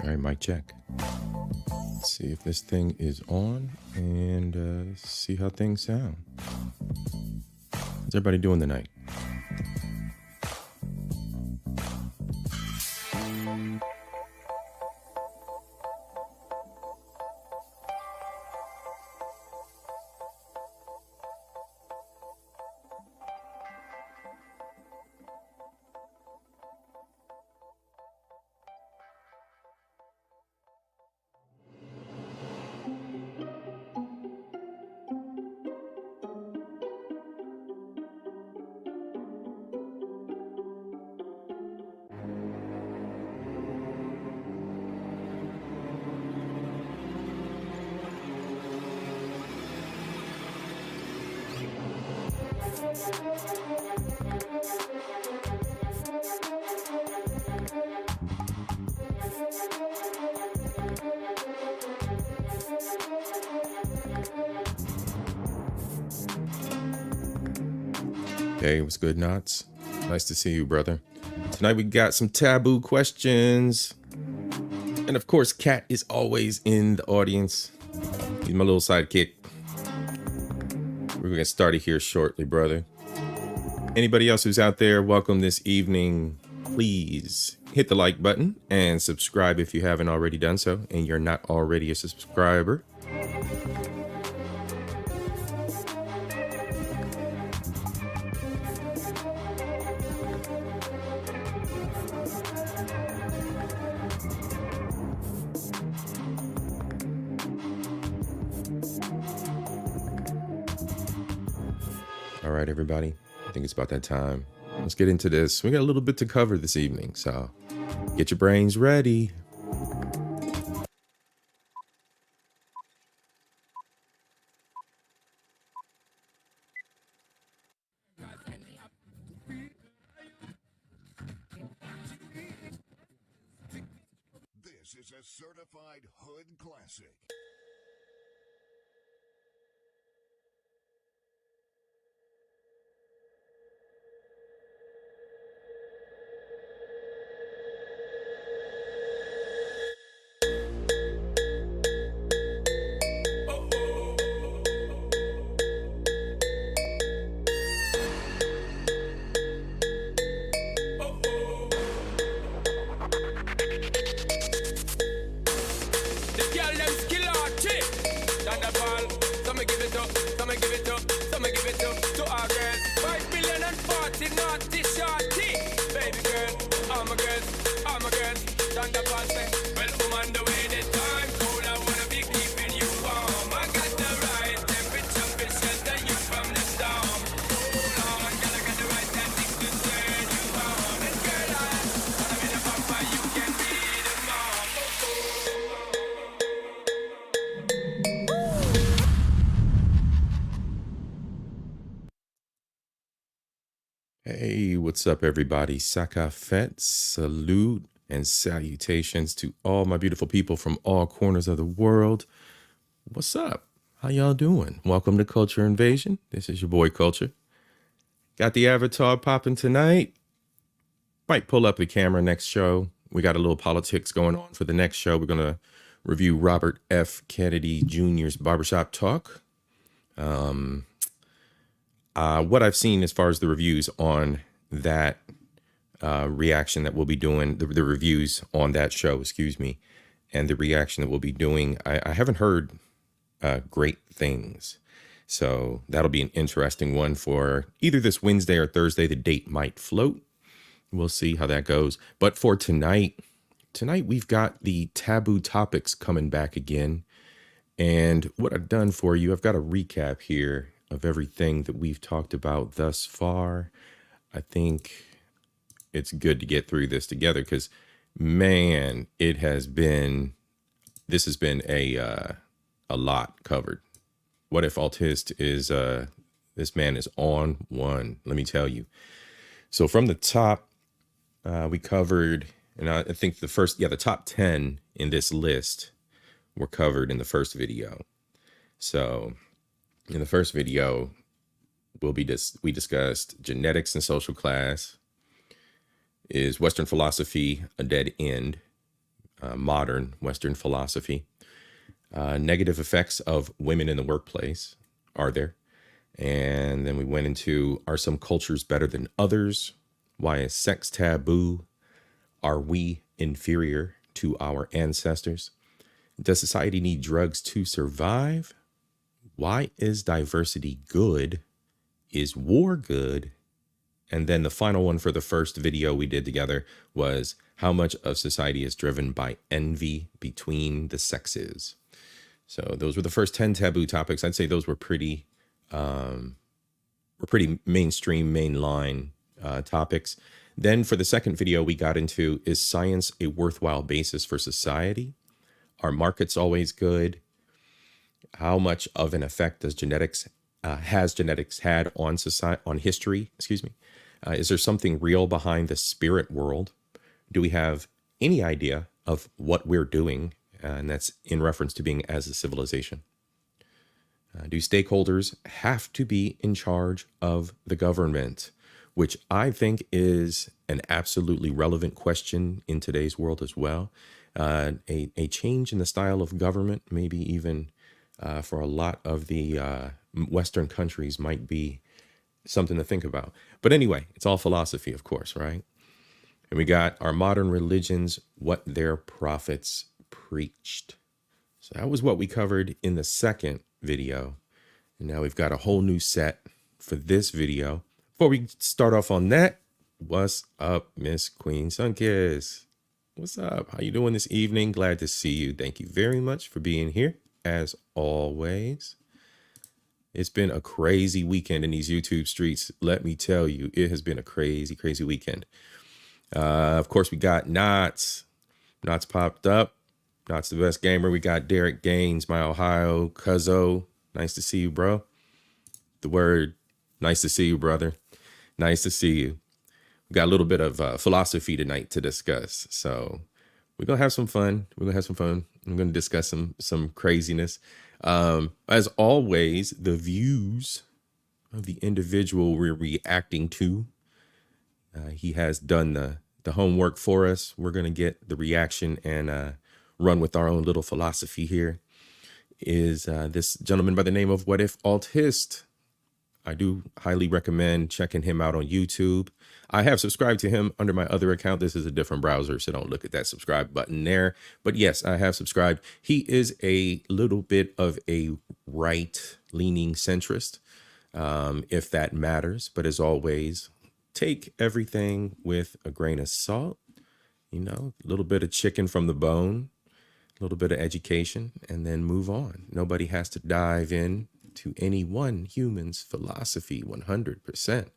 All right, mic check. Let's see if this thing is on and see how things sound. How's everybody doing tonight? Hey, what's good, Knots? Nice to see you, brother. Tonight we got some taboo questions. And of course, Kat is always in the audience. He's my little sidekick. We're going to get started here shortly, brother. Anybody else who's out there, welcome this evening. Please hit the like button and subscribe if you haven't already done so and you're not already a subscriber. All right, everybody. I think it's about that time. Let's get into this. We got a little bit to cover this evening, so get your brains ready. This is a certified hood classic. Hey, what's up, everybody? Sakafet, salute, and salutations to all my beautiful people from all corners of the world. What's up? How y'all doing? Welcome to Culture Invasion. This is your boy Culture. Got the avatar popping tonight. Might pull up the camera next show. We got a little politics going on for the next show. We're going to review Robert F. Kennedy Jr.'s Barbershop Talk. What I've seen as far as the reviews on that reaction that we'll be doing, the reviews on that show, and the reaction that we'll be doing, I haven't heard great things. So that'll be an interesting one for either this Wednesday or Thursday. The date might float. We'll see how that goes. But for tonight we've got the taboo topics coming back again. And what I've done for you, I've got a recap here of everything that we've talked about thus far. I think it's good to get through this together because, man, this has been a lot covered. What if Autist is, this man is on one, let me tell you. So from the top, we covered, and I think the top 10 in this list were covered in the first video. So in the first video, we discussed genetics and social class. Is Western philosophy a dead end? modern Western philosophy. Negative effects of women in the workplace, are there? And then we went into, are some cultures better than others? Why is sex taboo? Are we inferior to our ancestors? Does society need drugs to survive? Why is diversity good? Is war good? And then the final one for the first video we did together was how much of society is driven by envy between the sexes. So those were the first 10 taboo topics. I'd say those were pretty mainstream, mainline topics. Then for the second video, we got into, is science a worthwhile basis for society? Are markets always good? How much of an effect does genetics has genetics had on society, on history? Excuse me. Is there something real behind the spirit world? Do we have any idea of what we're doing? And that's in reference to being as a civilization. Do stakeholders have to be in charge of the government? Which I think is an absolutely relevant question in today's world as well. A change in the style of government, maybe even for a lot of the Western countries, might be something to think about. But anyway, it's all philosophy, of course, right? And we got our modern religions, what their prophets preached. So that was what we covered in the second video. And now we've got a whole new set for this video. Before we start off on that, what's up, Miss Queen Sunkiss? What's up? How you doing this evening? Glad to see you. Thank you very much for being here, as always. It's been a crazy weekend in these YouTube streets. Let me tell you, it has been a crazy, crazy weekend. Of course, we got Knots. Knots popped up. Knots the best gamer. We got Derek Gaines, my Ohio cuzzo. Nice to see you, bro. The word, nice to see you, brother. Nice to see you. We got a little bit of philosophy tonight to discuss. So we're going to have some fun. We're going to have some fun. I'm going to discuss some craziness. As always, the views of the individual we're reacting to, he has done the homework for us. We're going to get the reaction and run with our own little philosophy here. Is this gentleman by the name of What If Altist. I do highly recommend checking him out on YouTube. I have subscribed to him under my other account. This is a different browser, so don't look at that subscribe button there. But yes, I have subscribed. He is a little bit of a right-leaning centrist, if that matters. But as always, take everything with a grain of salt. You know, a little bit of chicken from the bone, a little bit of education, and then move on. Nobody has to dive in to any one human's philosophy 100%.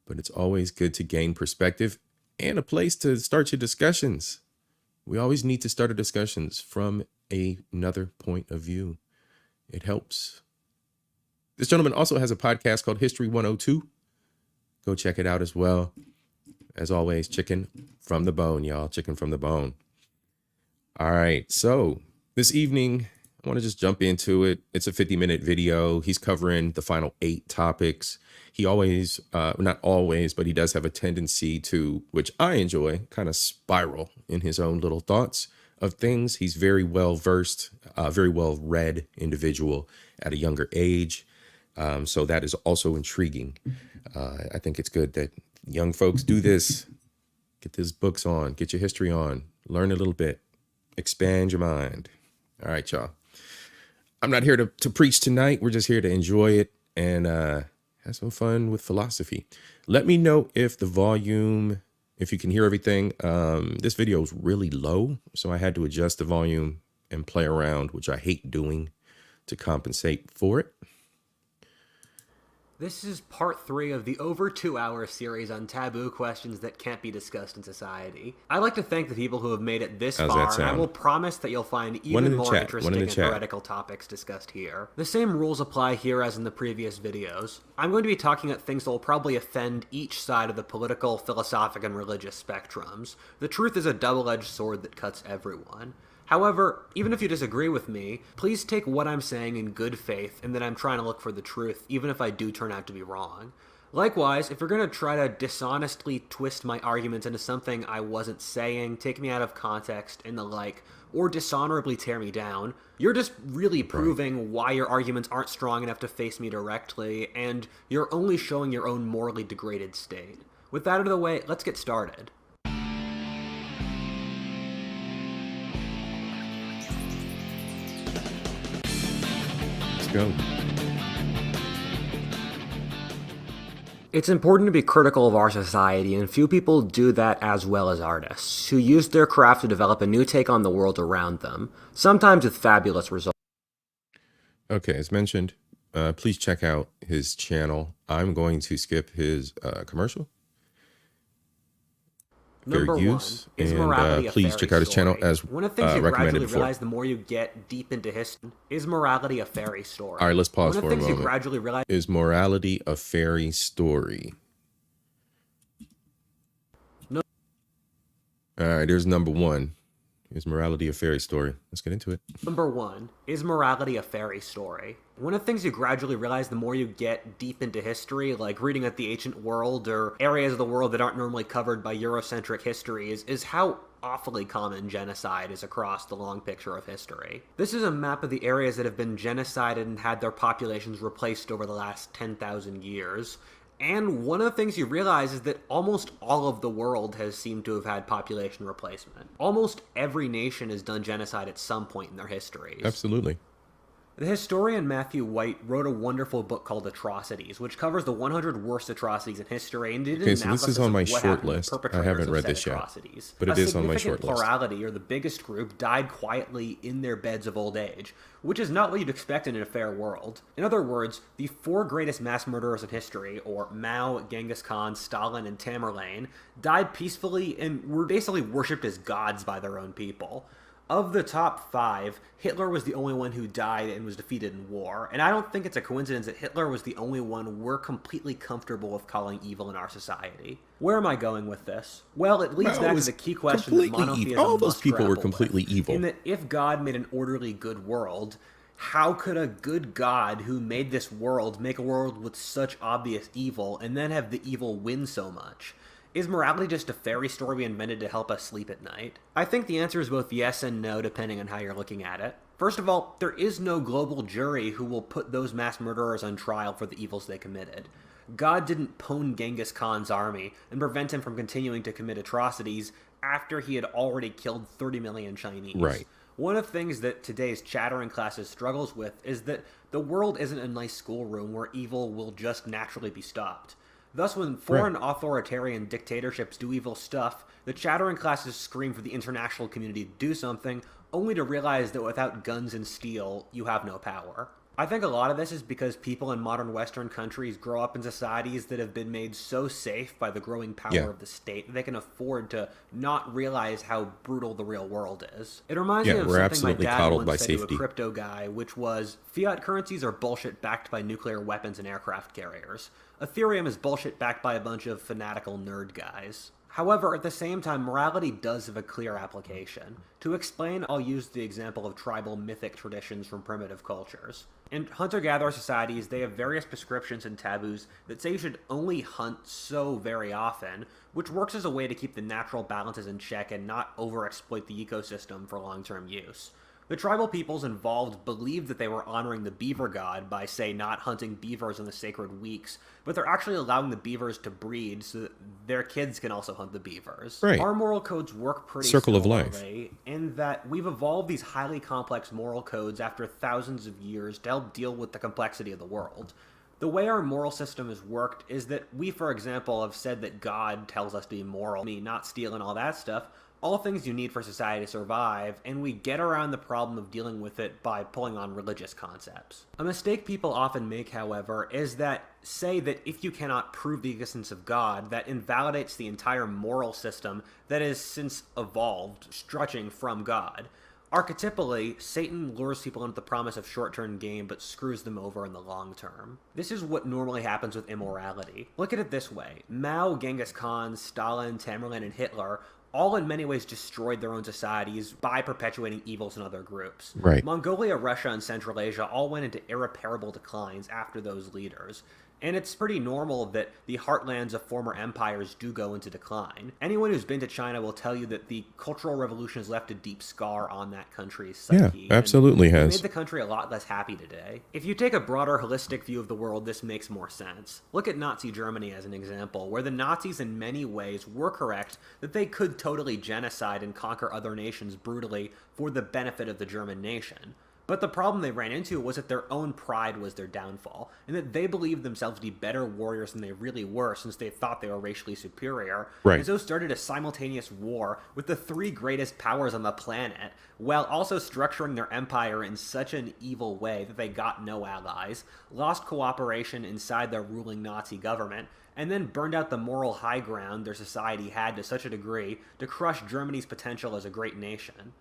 But it's always good to gain perspective and a place to start your discussions. We always need to start our discussions from another point of view. It helps. This gentleman also has a podcast called History 102. Go check it out as well. As always, chicken from the bone, y'all. Chicken from the bone. All right. So this evening, I want to just jump into it. It's a 50-minute video. He's covering the final 8 topics. He always, not always, but he does have a tendency to, which I enjoy, kind of spiral in his own little thoughts of things. He's very well versed, very well read individual at a younger age. So that is also intriguing. I think it's good that young folks do this. Get these books on, get your history on, learn a little bit, expand your mind. All right, y'all. I'm not here to preach tonight. We're just here to enjoy it and have some fun with philosophy. Let me know if the volume, if you can hear everything. This video is really low, so I had to adjust the volume and play around, which I hate doing, to compensate for it. This is part 3 of the over 2-hour series on taboo questions that can't be discussed in society. I'd like to thank the people who have made it this far, and I will promise that you'll find even more interesting and heretical topics discussed here. The same rules apply here as in the previous videos. I'm going to be talking about things that will probably offend each side of the political, philosophic, and religious spectrums. The truth is a double-edged sword that cuts everyone. However, even if you disagree with me, please take what I'm saying in good faith and that I'm trying to look for the truth, even if I do turn out to be wrong. Likewise, if you're going to try to dishonestly twist my arguments into something I wasn't saying, take me out of context and the like, or dishonorably tear me down, you're just really proving why your arguments aren't strong enough to face me directly, and you're only showing your own morally degraded state. With that out of the way, let's get started. Let's go. It's important to be critical of our society, and few people do that as well as artists, who use their craft to develop a new take on the world around them, sometimes with fabulous results. Okay, as mentioned, please check out his channel. I'm going to skip his commercial. Number one is morality a please check out his channel as one of the things you recommended gradually before. realize the more you get deep into history. Is morality a fairy story? All right, let's pause one for a moment. moment. You gradually realize is morality a fairy story? No. All right, here's number one. Is morality a fairy story? Let's get into it. Number one, is morality a fairy story? One of the things you gradually realize the more you get deep into history, like reading at the ancient world or areas of the world that aren't normally covered by Eurocentric history, is how awfully common genocide is across the long picture of history. This is a map of the areas that have been genocided and had their populations replaced over the last 10,000 years. And one of the things you realize is that almost all of the world has seemed to have had population replacement. Almost every nation has done genocide at some point in their histories. Absolutely. The historian Matthew White wrote a wonderful book called Atrocities, which covers the 100 worst atrocities in history, and did an so this is on my short list. I haven't read this yet, but it is on my short list. A plurality, or the biggest group, died quietly in their beds of old age, which is not what you'd expect in a fair world. In other words, the four greatest mass murderers in history, or Mao, Genghis Khan, Stalin, and Tamerlane, died peacefully and were basically worshipped as gods by their own people. Of the top five, Hitler was the only one who died and was defeated in war, and I don't think it's a coincidence that Hitler was the only one we're completely comfortable with calling evil in our society. Where am I going with this? Well, it leads back to the key question that monotheism all those must people were grapple completely with, evil. in that if God made an orderly good world, how could a good God who made this world make a world with such obvious evil and then have the evil win so much? Is morality just a fairy story we invented to help us sleep at night? I think the answer is both yes and no, depending on how you're looking at it. First of all, there is no global jury who will put those mass murderers on trial for the evils they committed. God didn't pwn Genghis Khan's army and prevent him from continuing to commit atrocities after he had already killed 30 million Chinese. Right. One of the things that today's chattering classes struggles with is that the world isn't a nice schoolroom where evil will just naturally be stopped. Thus, when foreign authoritarian dictatorships do evil stuff, the chattering classes scream for the international community to do something, only to realize that without guns and steel, you have no power. I think a lot of this is because people in modern Western countries grow up in societies that have been made so safe by the growing power of the state that they can afford to not realize how brutal the real world is. It reminds me of something my dad once said to a crypto guy, which was, fiat currencies are bullshit backed by nuclear weapons and aircraft carriers. Ethereum is bullshit backed by a bunch of fanatical nerd guys. However, at the same time, morality does have a clear application. To explain, I'll use the example of tribal mythic traditions from primitive cultures. In hunter-gatherer societies, they have various prescriptions and taboos that say you should only hunt so very often, which works as a way to keep the natural balances in check and not overexploit the ecosystem for long-term use. The tribal peoples involved believed that they were honoring the beaver god by, say, not hunting beavers in the sacred weeks, but they're actually allowing the beavers to breed so that their kids can also hunt the beavers. Right. Our moral codes work pretty Circle of similarly life. in that we've evolved these highly complex moral codes after thousands of years to help deal with the complexity of the world. The way our moral system has worked is that we, for example, have said that God tells us to be moral, not steal and all that stuff, all things you need for society to survive, and we get around the problem of dealing with it by pulling on religious concepts. A mistake people often make, however, is that say that if you cannot prove the existence of God, that invalidates the entire moral system that has since evolved, stretching from God. Archetypally, Satan lures people into the promise of short-term gain but screws them over in the long term. This is what normally happens with immorality. Look at it this way. Mao, Genghis Khan, Stalin, Tamerlane, and Hitler all in many ways destroyed their own societies by perpetuating evils in other groups. Right. Mongolia, Russia, and Central Asia all went into irreparable declines after those leaders. And it's pretty normal that the heartlands of former empires do go into decline. Anyone who's been to China will tell you that the Cultural Revolution has left a deep scar on that country's psyche. Yeah, absolutely and has. Made the country a lot less happy today. If you take a broader, holistic view of the world, this makes more sense. Look at Nazi Germany as an example, where the Nazis in many ways were correct that they could totally genocide and conquer other nations brutally for the benefit of the German nation. But the problem they ran into was that their own pride was their downfall, and that they believed themselves to be better warriors than they really were since they thought they were racially superior, and so started a simultaneous war with the three greatest powers on the planet, while also structuring their empire in such an evil way that they got no allies, lost cooperation inside their ruling Nazi government, and then burned out the moral high ground their society had to such a degree to crush Germany's potential as a great nation.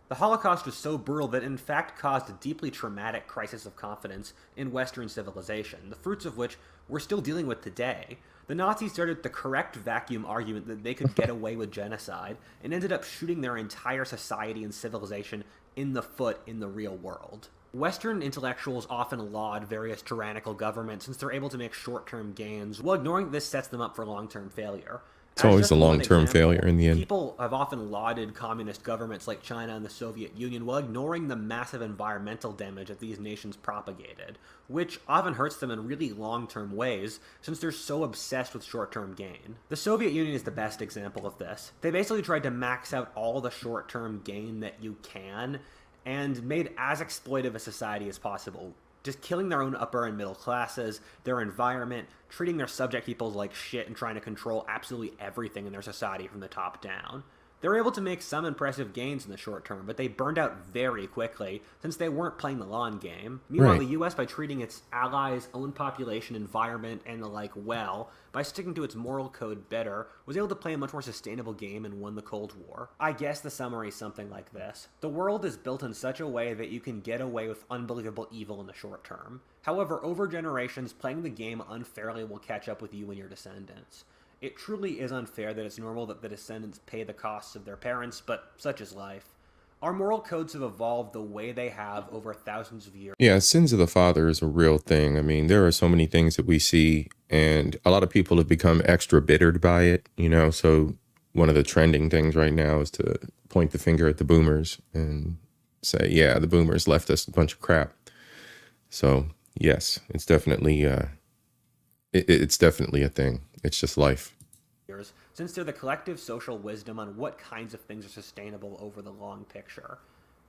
The Holocaust was so brutal that it in fact caused a deeply traumatic crisis of confidence in Western civilization, the fruits of which we're still dealing with today. The Nazis started the correct vacuum argument that they could get away with genocide, and ended up shooting their entire society and civilization in the foot in the real world. Western intellectuals often laud various tyrannical governments since they're able to make short-term gains, while ignoring that this sets them up for long-term failure. It's always a long-term failure in the end. People have often lauded communist governments like China and the Soviet Union while ignoring the massive environmental damage that these nations propagated, which often hurts them in really long-term ways since they're so obsessed with short-term gain. The Soviet Union is the best example of this. They basically tried to max out all the short-term gain that you can and made as exploitive a society as possible, just killing their own upper and middle classes, their environment, treating their subject peoples like shit, and trying to control absolutely everything in their society from the top down. They were able to make some impressive gains in the short term, but they burned out very quickly since they weren't playing the long game. Meanwhile, the US, by treating its allies, own population, environment, and the like well, by sticking to its moral code better, was able to play a much more sustainable game and won the Cold War. I guess the summary is something like this. The world is built in such a way that you can get away with unbelievable evil in the short term. However, over generations, playing the game unfairly will catch up with you and your descendants. It truly is unfair that it's normal that the descendants pay the costs of their parents, but such is life. Our moral codes have evolved the way they have over thousands of years. Yeah, sins of the father is a real thing. I mean, there are so many things that we see, and a lot of people have become extra bittered by it, you know. So one of the trending things right now is to point the finger at the boomers and say, yeah, the boomers left us a bunch of crap. So yes, it's definitely it's definitely a thing. It's just life. Since they're the collective social wisdom on what kinds of things are sustainable over the long picture.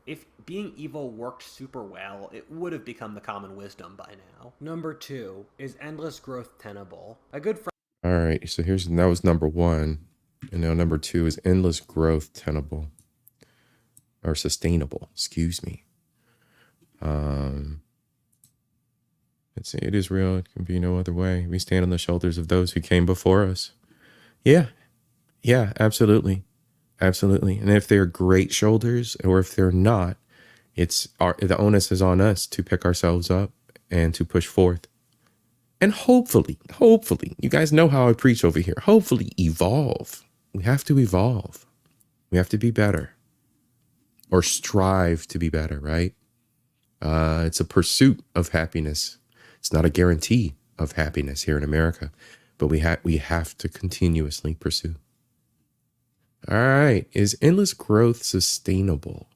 If being evil worked super well, it would have become the common wisdom by now. Number 2, is endless growth tenable? A good friend. All right, so that was number 1, and now number 2 is endless growth tenable, or sustainable. Excuse me. Let's see. It is real. It can be no other way. We stand on the shoulders of those who came before us. Yeah, absolutely. Absolutely. And if they're great shoulders, or if they're not, the onus is on us to pick ourselves up and to push forth. And hopefully, you guys know how I preach over here. Hopefully evolve. We have to evolve. We have to be better, or strive to be better, right? It's a pursuit of happiness. It's not a guarantee of happiness here in America, but we have to continuously pursue. All right. Is endless growth sustainable?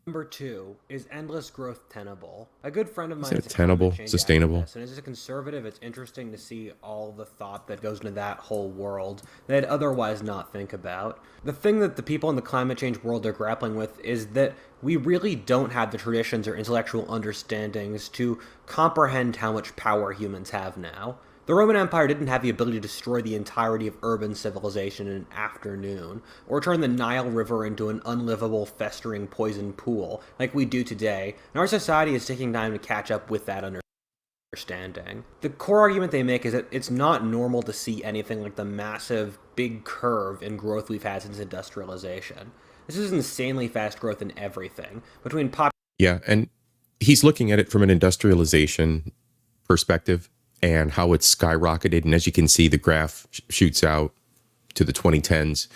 Number 2, is endless growth tenable? A good friend of mine is tenable, sustainable. And as a conservative, it's interesting to see all the thought that goes into that whole world that I'd otherwise not think about. The thing that the people in the climate change world are grappling with is that we really don't have the traditions or intellectual understandings to comprehend how much power humans have now. The Roman Empire didn't have the ability to destroy the entirety of urban civilization in an afternoon, or turn the Nile River into an unlivable, festering poison pool like we do today, and our society is taking time to catch up with that understanding. The core argument they make is that it's not normal to see anything like the massive, big curve in growth we've had since industrialization. This is insanely fast growth in everything. Yeah, and he's looking at it from an industrialization perspective, and how it's skyrocketed. And as you can see, the graph shoots out to the 2010s.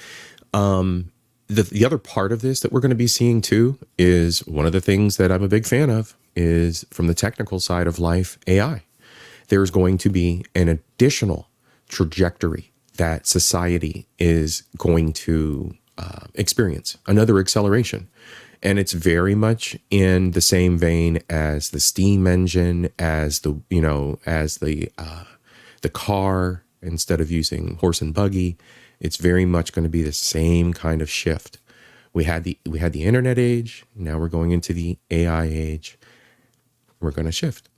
The other part of this that we're going to be seeing too is one of the things that I'm a big fan of is from the technical side of life, AI. there's going to be an additional trajectory that society is going to experience, another acceleration. And it's very much in the same vein as the steam engine, as the, as the car, instead of using horse and buggy. It's very much going to be the same kind of shift. We had the internet age. Now we're going into the AI age. We're going to shift.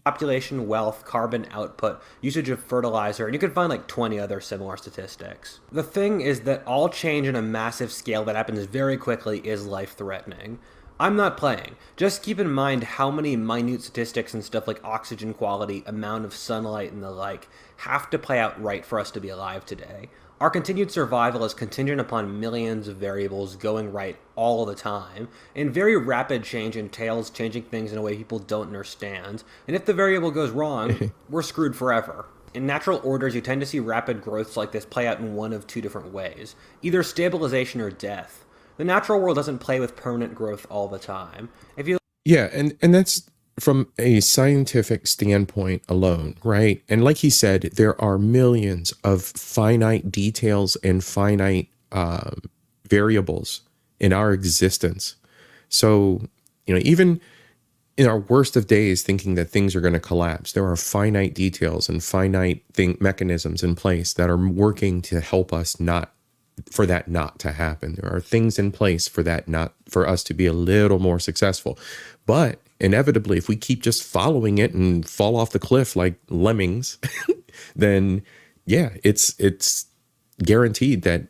Population, wealth, carbon output, usage of fertilizer, and you can find like 20 other similar statistics. The thing is that all change in a massive scale that happens very quickly is life-threatening. I'm not playing. Just keep in mind how many minute statistics and stuff like oxygen quality, amount of sunlight, and the like have to play out right for us to be alive today. Our continued survival is contingent upon millions of variables going right all the time, and very rapid change entails changing things in a way people don't understand, and if the variable goes wrong, we're screwed forever. In natural orders, you tend to see rapid growths like this play out in one of two different ways, either stabilization or death. The natural world doesn't play with permanent growth all the time. Yeah, and that's from a scientific standpoint alone, right? And like he said, there are millions of finite details and finite variables in our existence. So, even in our worst of days, thinking that things are going to collapse, there are finite details and finite mechanisms in place that are working to help us for that not to happen. There are things in place for us to be a little more successful. But inevitably, if we keep just following it and fall off the cliff like lemmings, then yeah, it's guaranteed that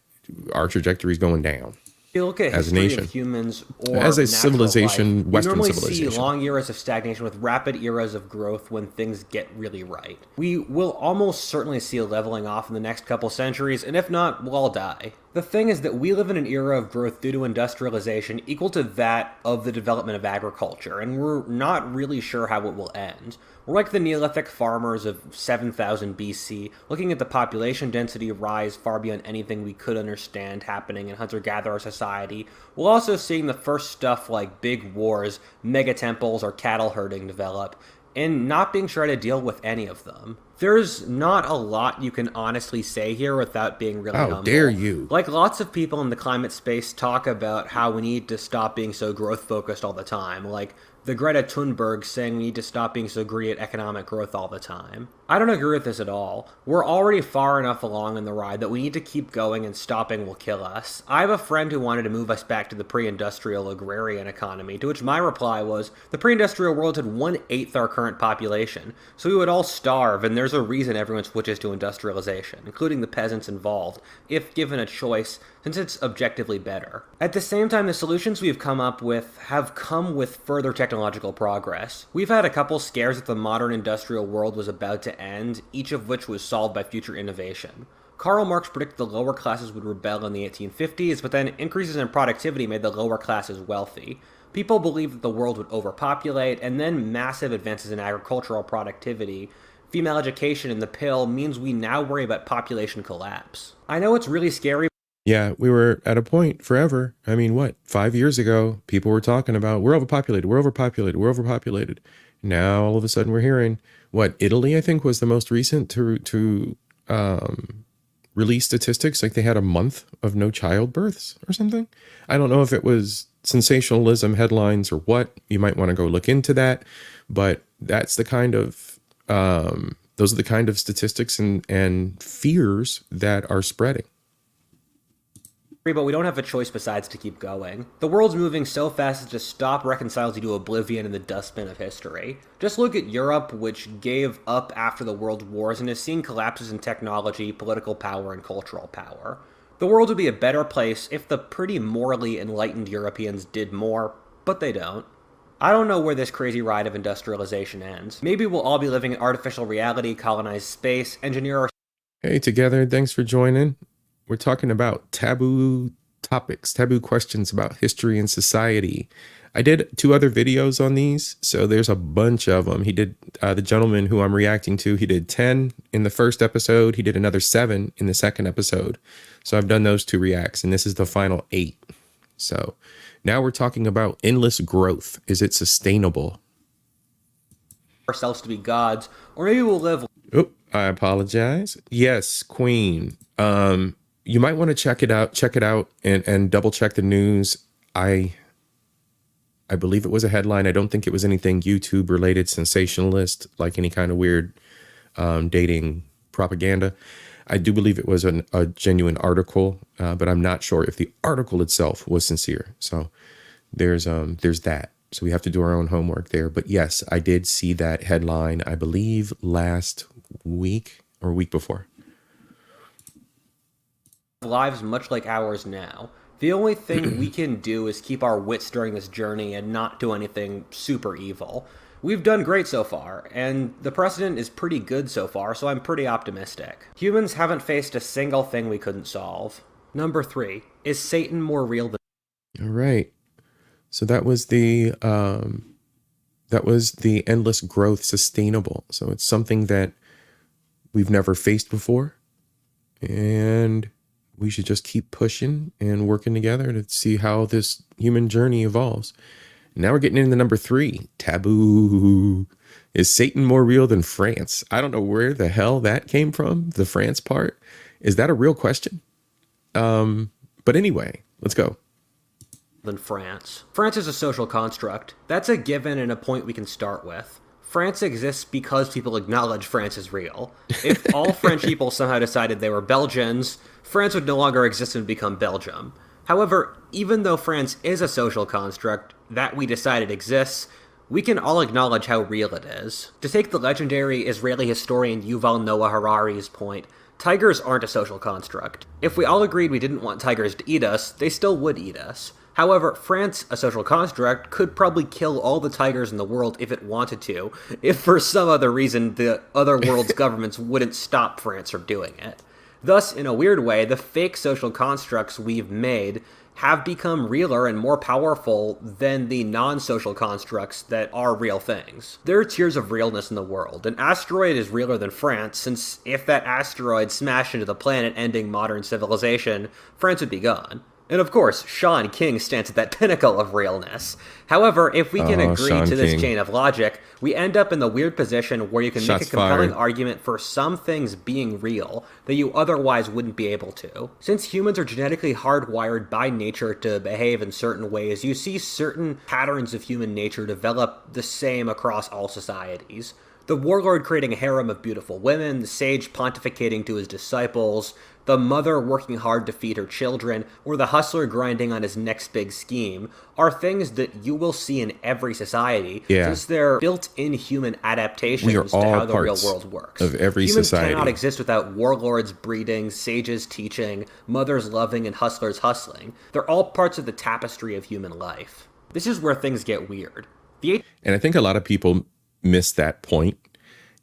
our trajectory is going down. You look at as a nation, of humans, or as a civilization, life, Western civilization. You normally see long eras of stagnation with rapid eras of growth when things get really right. We will almost certainly see a leveling off in the next couple centuries, and if not, we'll all die. The thing is that we live in an era of growth due to industrialization equal to that of the development of agriculture, and we're not really sure how it will end. We're like the Neolithic farmers of 7000 BC, looking at the population density rise far beyond anything we could understand happening in hunter-gatherer society, while also seeing the first stuff like big wars, mega temples, or cattle herding develop, and not being sure how to deal with any of them. There's not a lot you can honestly say here without being really humble. How dare you? Like, lots of people in the climate space talk about how we need to stop being so growth-focused all the time, like the Greta Thunberg saying we need to stop being so greedy at economic growth all the time. I don't agree with this at all. We're already far enough along in the ride that we need to keep going, and stopping will kill us. I have a friend who wanted to move us back to the pre-industrial agrarian economy, to which my reply was, the pre-industrial world had 1/8 our current population, so we would all starve, and there's a reason everyone switches to industrialization, including the peasants involved, if given a choice, since it's objectively better. At the same time, the solutions we've come up with have come with further technological progress. We've had a couple scares that the modern industrial world was about to end, each of which was solved by future innovation. Karl Marx predicted the lower classes would rebel in the 1850s, but then increases in productivity made the lower classes wealthy. People believed that the world would overpopulate, and then massive advances in agricultural productivity, female education, and the pill means we now worry about population collapse. I know it's really scary. Yeah, we were at a point forever. I mean, 5 years ago, people were talking about, we're overpopulated. Now, all of a sudden, we're hearing, Italy, I think, was the most recent to release statistics. Like, they had a month of no childbirths or something. I don't know if it was sensationalism headlines or what. You might want to go look into that. But that's the kind of, those are the kind of statistics and fears that are spreading. But we don't have a choice besides to keep going. The world's moving so fast that to stop reconciles you to oblivion in the dustbin of history. Just look at Europe, which gave up after the world wars and has seen collapses in technology, political power, and cultural power. The world would be a better place if the pretty morally enlightened Europeans did more, but they don't. I don't know where this crazy ride of industrialization ends. Maybe we'll all be living in artificial reality, colonize space, engineer our... Hey, together, thanks for joining. We're talking about taboo topics, taboo questions about history and society. I did 2 other videos on these, so there's a bunch of them. He did, the gentleman who I'm reacting to, he did 10 in the first episode. He did another 7 in the second episode. So I've done those 2 reacts, and this is the final 8. So now we're talking about endless growth. Is it sustainable? ourselves to be gods, or maybe we'll live. Oh, I apologize. Yes, Queen. You might want to check it out and double check the news. I believe it was a headline. I don't think it was anything YouTube related, sensationalist, like any kind of weird dating propaganda. I do believe it was a genuine article, but I'm not sure if the article itself was sincere. So there's that. So we have to do our own homework there. But yes, I did see that headline, I believe last week or week before. Lives much like ours now. The only thing we can do is keep our wits during this journey and not do anything super evil. We've done great so far, and the precedent is pretty good so far, so I'm pretty optimistic. Humans haven't faced a single thing we couldn't solve. Number 3, is Satan more real than... All right. So that was the endless growth sustainable. So it's something that we've never faced before, and we should just keep pushing and working together to see how this human journey evolves. Now we're getting into number 3, taboo. Is Satan more real than France? I don't know where the hell that came from, the France part. Is that a real question? But anyway, let's go. Than France. France is a social construct. That's a given and a point we can start with. France exists because people acknowledge France is real. If all French people somehow decided they were Belgians, France would no longer exist and become Belgium. However, even though France is a social construct that we decided exists, we can all acknowledge how real it is. To take the legendary Israeli historian Yuval Noah Harari's point, tigers aren't a social construct. If we all agreed we didn't want tigers to eat us, they still would eat us. However, France, a social construct, could probably kill all the tigers in the world if it wanted to, if for some other reason the other world's governments wouldn't stop France from doing it. Thus, in a weird way, the fake social constructs we've made have become realer and more powerful than the non-social constructs that are real things. There are tiers of realness in the world. An asteroid is realer than France, since if that asteroid smashed into the planet ending modern civilization, France would be gone. And of course, Sean King stands at that pinnacle of realness. However, if we can agree Sean to this King. chain of logic, we end up in the weird position where you can Shots make a compelling fired. argument for some things being real that you otherwise wouldn't be able to. Since humans are genetically hardwired by nature to behave in certain ways, you see certain patterns of human nature develop the same across all societies. The warlord creating a harem of beautiful women, the sage pontificating to his disciples, the mother working hard to feed her children, or the hustler grinding on his next big scheme, are things that you will see in every society, since they're built-in human adaptations to how the real world works. Of every Humans society cannot exist without warlords breeding, sages teaching, mothers loving, and hustlers hustling. They're all parts of the tapestry of human life. This is where things get weird. And I think a lot of people miss that point.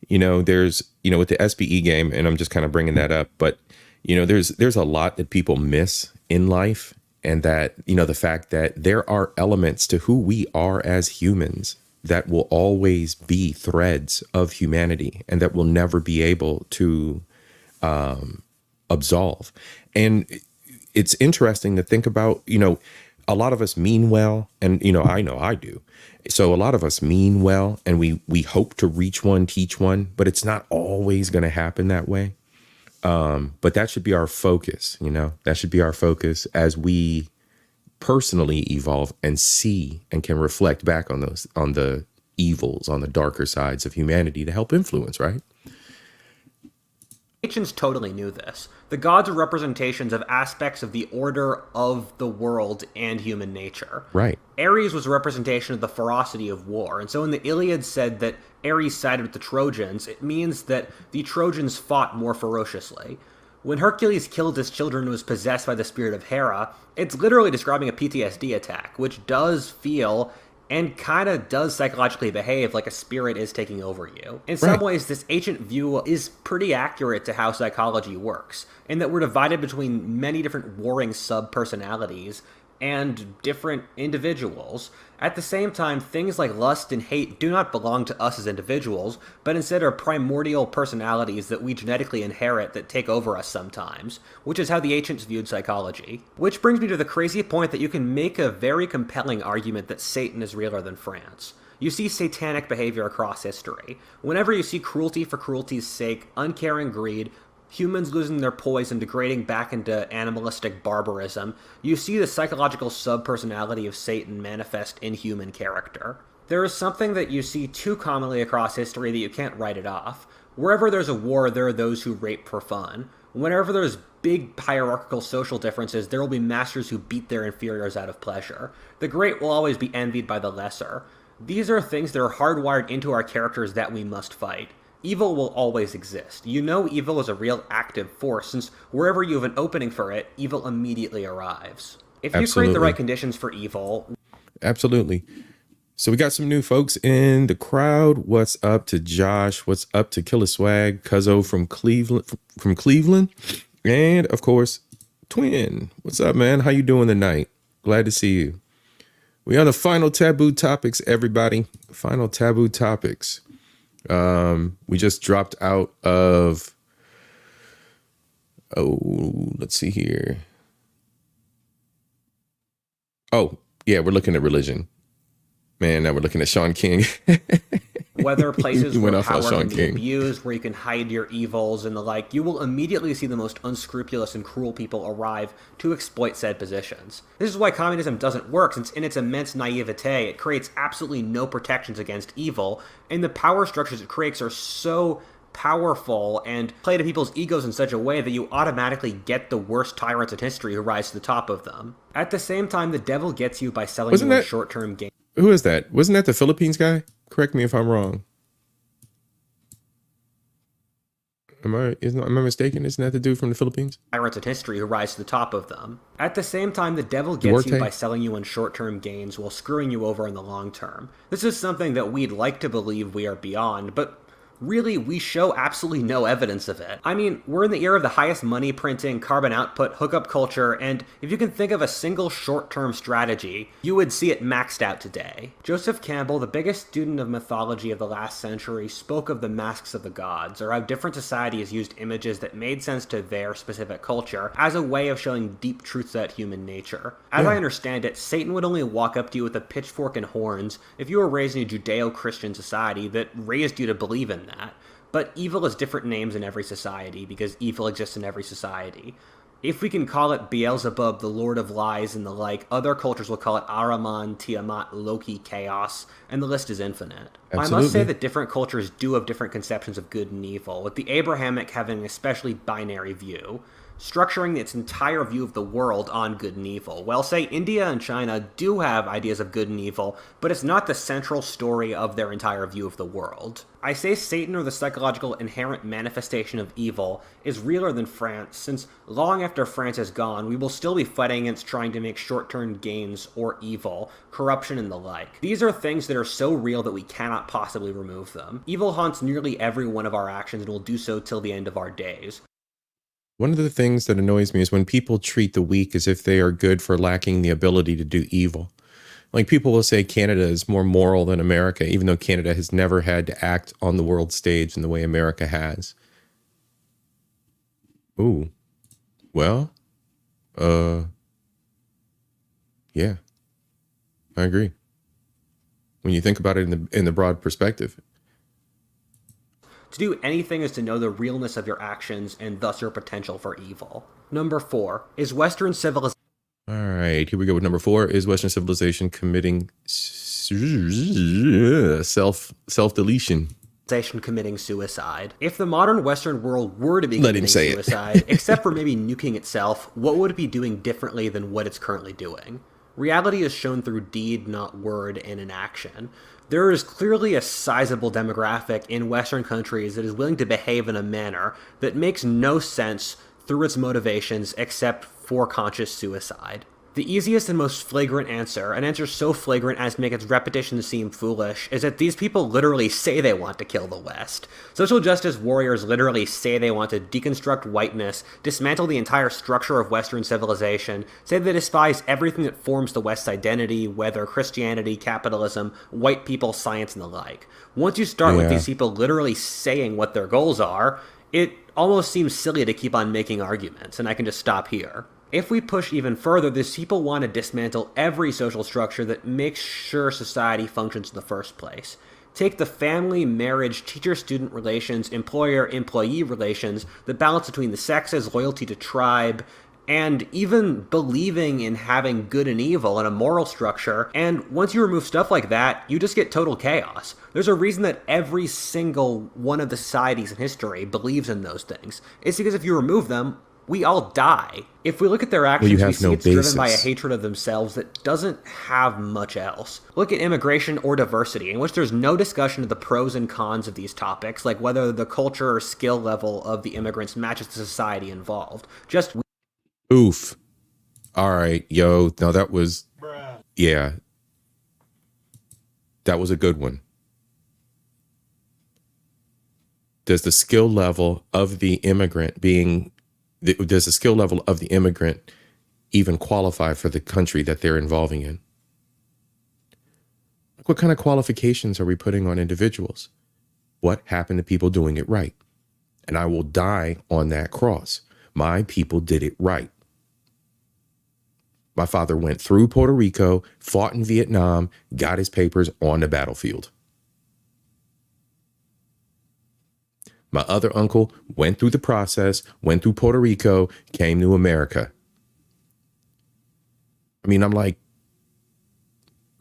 There's, with the SBE game, and I'm just kind of bringing that up, but there's a lot that people miss in life, and that, the fact that there are elements to who we are as humans that will always be threads of humanity and that will never be able to absolve. And it's interesting to think about, a lot of us mean well, and, I know I do. So a lot of us mean well, and we hope to reach one, teach one, but it's not always going to happen that way. But that should be our focus, that should be our focus as we personally evolve and see and can reflect back on the evils, on the darker sides of humanity to help influence, right? Ancients totally knew this. The gods are representations of aspects of the order of the world and human nature. Right. Ares was a representation of the ferocity of war, and so when the Iliad said that Ares sided with the Trojans, it means that the Trojans fought more ferociously. When Hercules killed his children and was possessed by the spirit of Hera, it's literally describing a PTSD attack, which does feel and kind of does psychologically behave like a spirit is taking over you. In some ways, this ancient view is pretty accurate to how psychology works, in that we're divided between many different warring sub-personalities and different individuals. At the same time, things like lust and hate do not belong to us as individuals, but instead are primordial personalities that we genetically inherit that take over us sometimes, which is how the ancients viewed psychology. Which brings me to the crazy point that you can make a very compelling argument that Satan is realer than France. You see satanic behavior across history. Whenever you see cruelty for cruelty's sake, uncaring greed, humans losing their poise and degrading back into animalistic barbarism, you see the psychological subpersonality of Satan manifest in human character. There is something that you see too commonly across history that you can't write it off. Wherever there's a war, there are those who rape for fun. Whenever there's big hierarchical social differences, there will be masters who beat their inferiors out of pleasure. The great will always be envied by the lesser. These are things that are hardwired into our characters that we must fight. Evil will always exist. You know evil is a real active force, since wherever you have an opening for it, evil immediately arrives. If you create the right conditions for evil... Absolutely. So we got some new folks in the crowd. What's up to Josh? What's up to Killer Swag? Cuzzo from Cleveland. And of course, Twin. What's up, man? How you doing tonight? Glad to see you. We on the final taboo topics, everybody. Final taboo topics. We just dropped out of, let's see here. Oh, yeah, we're looking at religion. Man, now we're looking at Sean King. Whether places where power can be abused, where you can hide your evils and the like, you will immediately see the most unscrupulous and cruel people arrive to exploit said positions. This is why communism doesn't work, since in its immense naivete, it creates absolutely no protections against evil, and the power structures it creates are so powerful and play to people's egos in such a way that you automatically get the worst tyrants in history who rise to the top of them. At the same time, the devil gets you by selling you a short-term gain. Who is that? Wasn't that the Philippines guy? Correct me if I'm wrong. Am I mistaken? Isn't that the dude from the Philippines? Tyrants in history who rise to the top of them. At the same time, the devil gets you by selling you on short-term gains while screwing you over in the long term. This is something that we'd like to believe we are beyond, but really, we show absolutely no evidence of it. I mean, we're in the era of the highest money printing, carbon output, hookup culture, and if you can think of a single short-term strategy, you would see it maxed out today. Joseph Campbell, the biggest student of mythology of the last century, spoke of the masks of the gods, or how different societies used images that made sense to their specific culture as a way of showing deep truths about human nature. As I understand it, Satan would only walk up to you with a pitchfork and horns if you were raised in a Judeo-Christian society that raised you to believe in that. But evil has different names in every society because evil exists in every society. If we can call it Beelzebub, the Lord of Lies, and the like, other cultures will call it Ahriman, Tiamat, Loki, Chaos, and the list is infinite. Absolutely. I must say that different cultures do have different conceptions of good and evil, with the Abrahamic having an especially binary view, structuring its entire view of the world on good and evil. Well, say India and China do have ideas of good and evil, but it's not the central story of their entire view of the world. I say Satan, or the psychological inherent manifestation of evil, is realer than France, since long after France is gone, we will still be fighting against trying to make short-term gains or evil, corruption, and the like. These are things that are so real that we cannot possibly remove them. Evil haunts nearly every one of our actions and will do so till the end of our days. One of the things that annoys me is when people treat the weak as if they are good for lacking the ability to do evil. Like, people will say Canada is more moral than America, even though Canada has never had to act on the world stage in the way America has. Ooh. Well, yeah, I agree. When you think about it in the broad perspective. To do anything is to know the realness of your actions and thus your potential for evil. Number 4, is Western civilization... All right, here we go with number 4. Is Western civilization committing self-deletion? Committing suicide. If the modern Western world were to be committing suicide, except for maybe nuking itself, what would it be doing differently than what it's currently doing? Reality is shown through deed, not word, and in action. There is clearly a sizable demographic in Western countries that is willing to behave in a manner that makes no sense through its motivations except for conscious suicide. The easiest and most flagrant answer, an answer so flagrant as to make its repetition seem foolish, is that these people literally say they want to kill the West. Social justice warriors literally say they want to deconstruct whiteness, dismantle the entire structure of Western civilization, say they despise everything that forms the West's identity, whether Christianity, capitalism, white people, science, and the like. Once you start with these people literally saying what their goals are, it almost seems silly to keep on making arguments, and I can just stop here. If we push even further, these people want to dismantle every social structure that makes sure society functions in the first place. Take the family, marriage, teacher-student relations, employer-employee relations, the balance between the sexes, loyalty to tribe, and even believing in having good and evil and a moral structure. And once you remove stuff like that, you just get total chaos. There's a reason that every single one of the societies in history believes in those things. It's because if you remove them, we all die. If we look at their actions, we see it's driven by a hatred of themselves that doesn't have much else. Look at immigration or diversity, in which there's no discussion of the pros and cons of these topics, like whether the culture or skill level of the immigrants matches the society involved. Just oof. All right, yo. No, that was, yeah. That was a good one. Does the skill level of the immigrant does the skill level of the immigrant even qualify for the country that they're involving in? What kind of qualifications are we putting on individuals? What happened to people doing it right? And I will die on that cross. My people did it right. My father went through Puerto Rico, fought in Vietnam, got his papers on the battlefield. My other uncle went through the process, went through Puerto Rico, came to America. I mean, I'm like,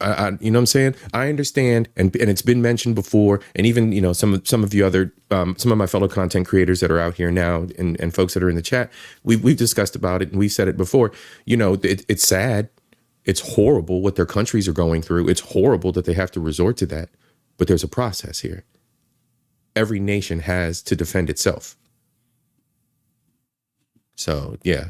you know what I'm saying? I understand, and it's been mentioned before, and even, you know, some of you other, some of my fellow content creators that are out here now, and folks that are in the chat, we've discussed about it, and we've said it before. You know, it's sad, it's horrible what their countries are going through. It's horrible that they have to resort to that, but there's a process here. Every nation has to defend itself. So, yeah.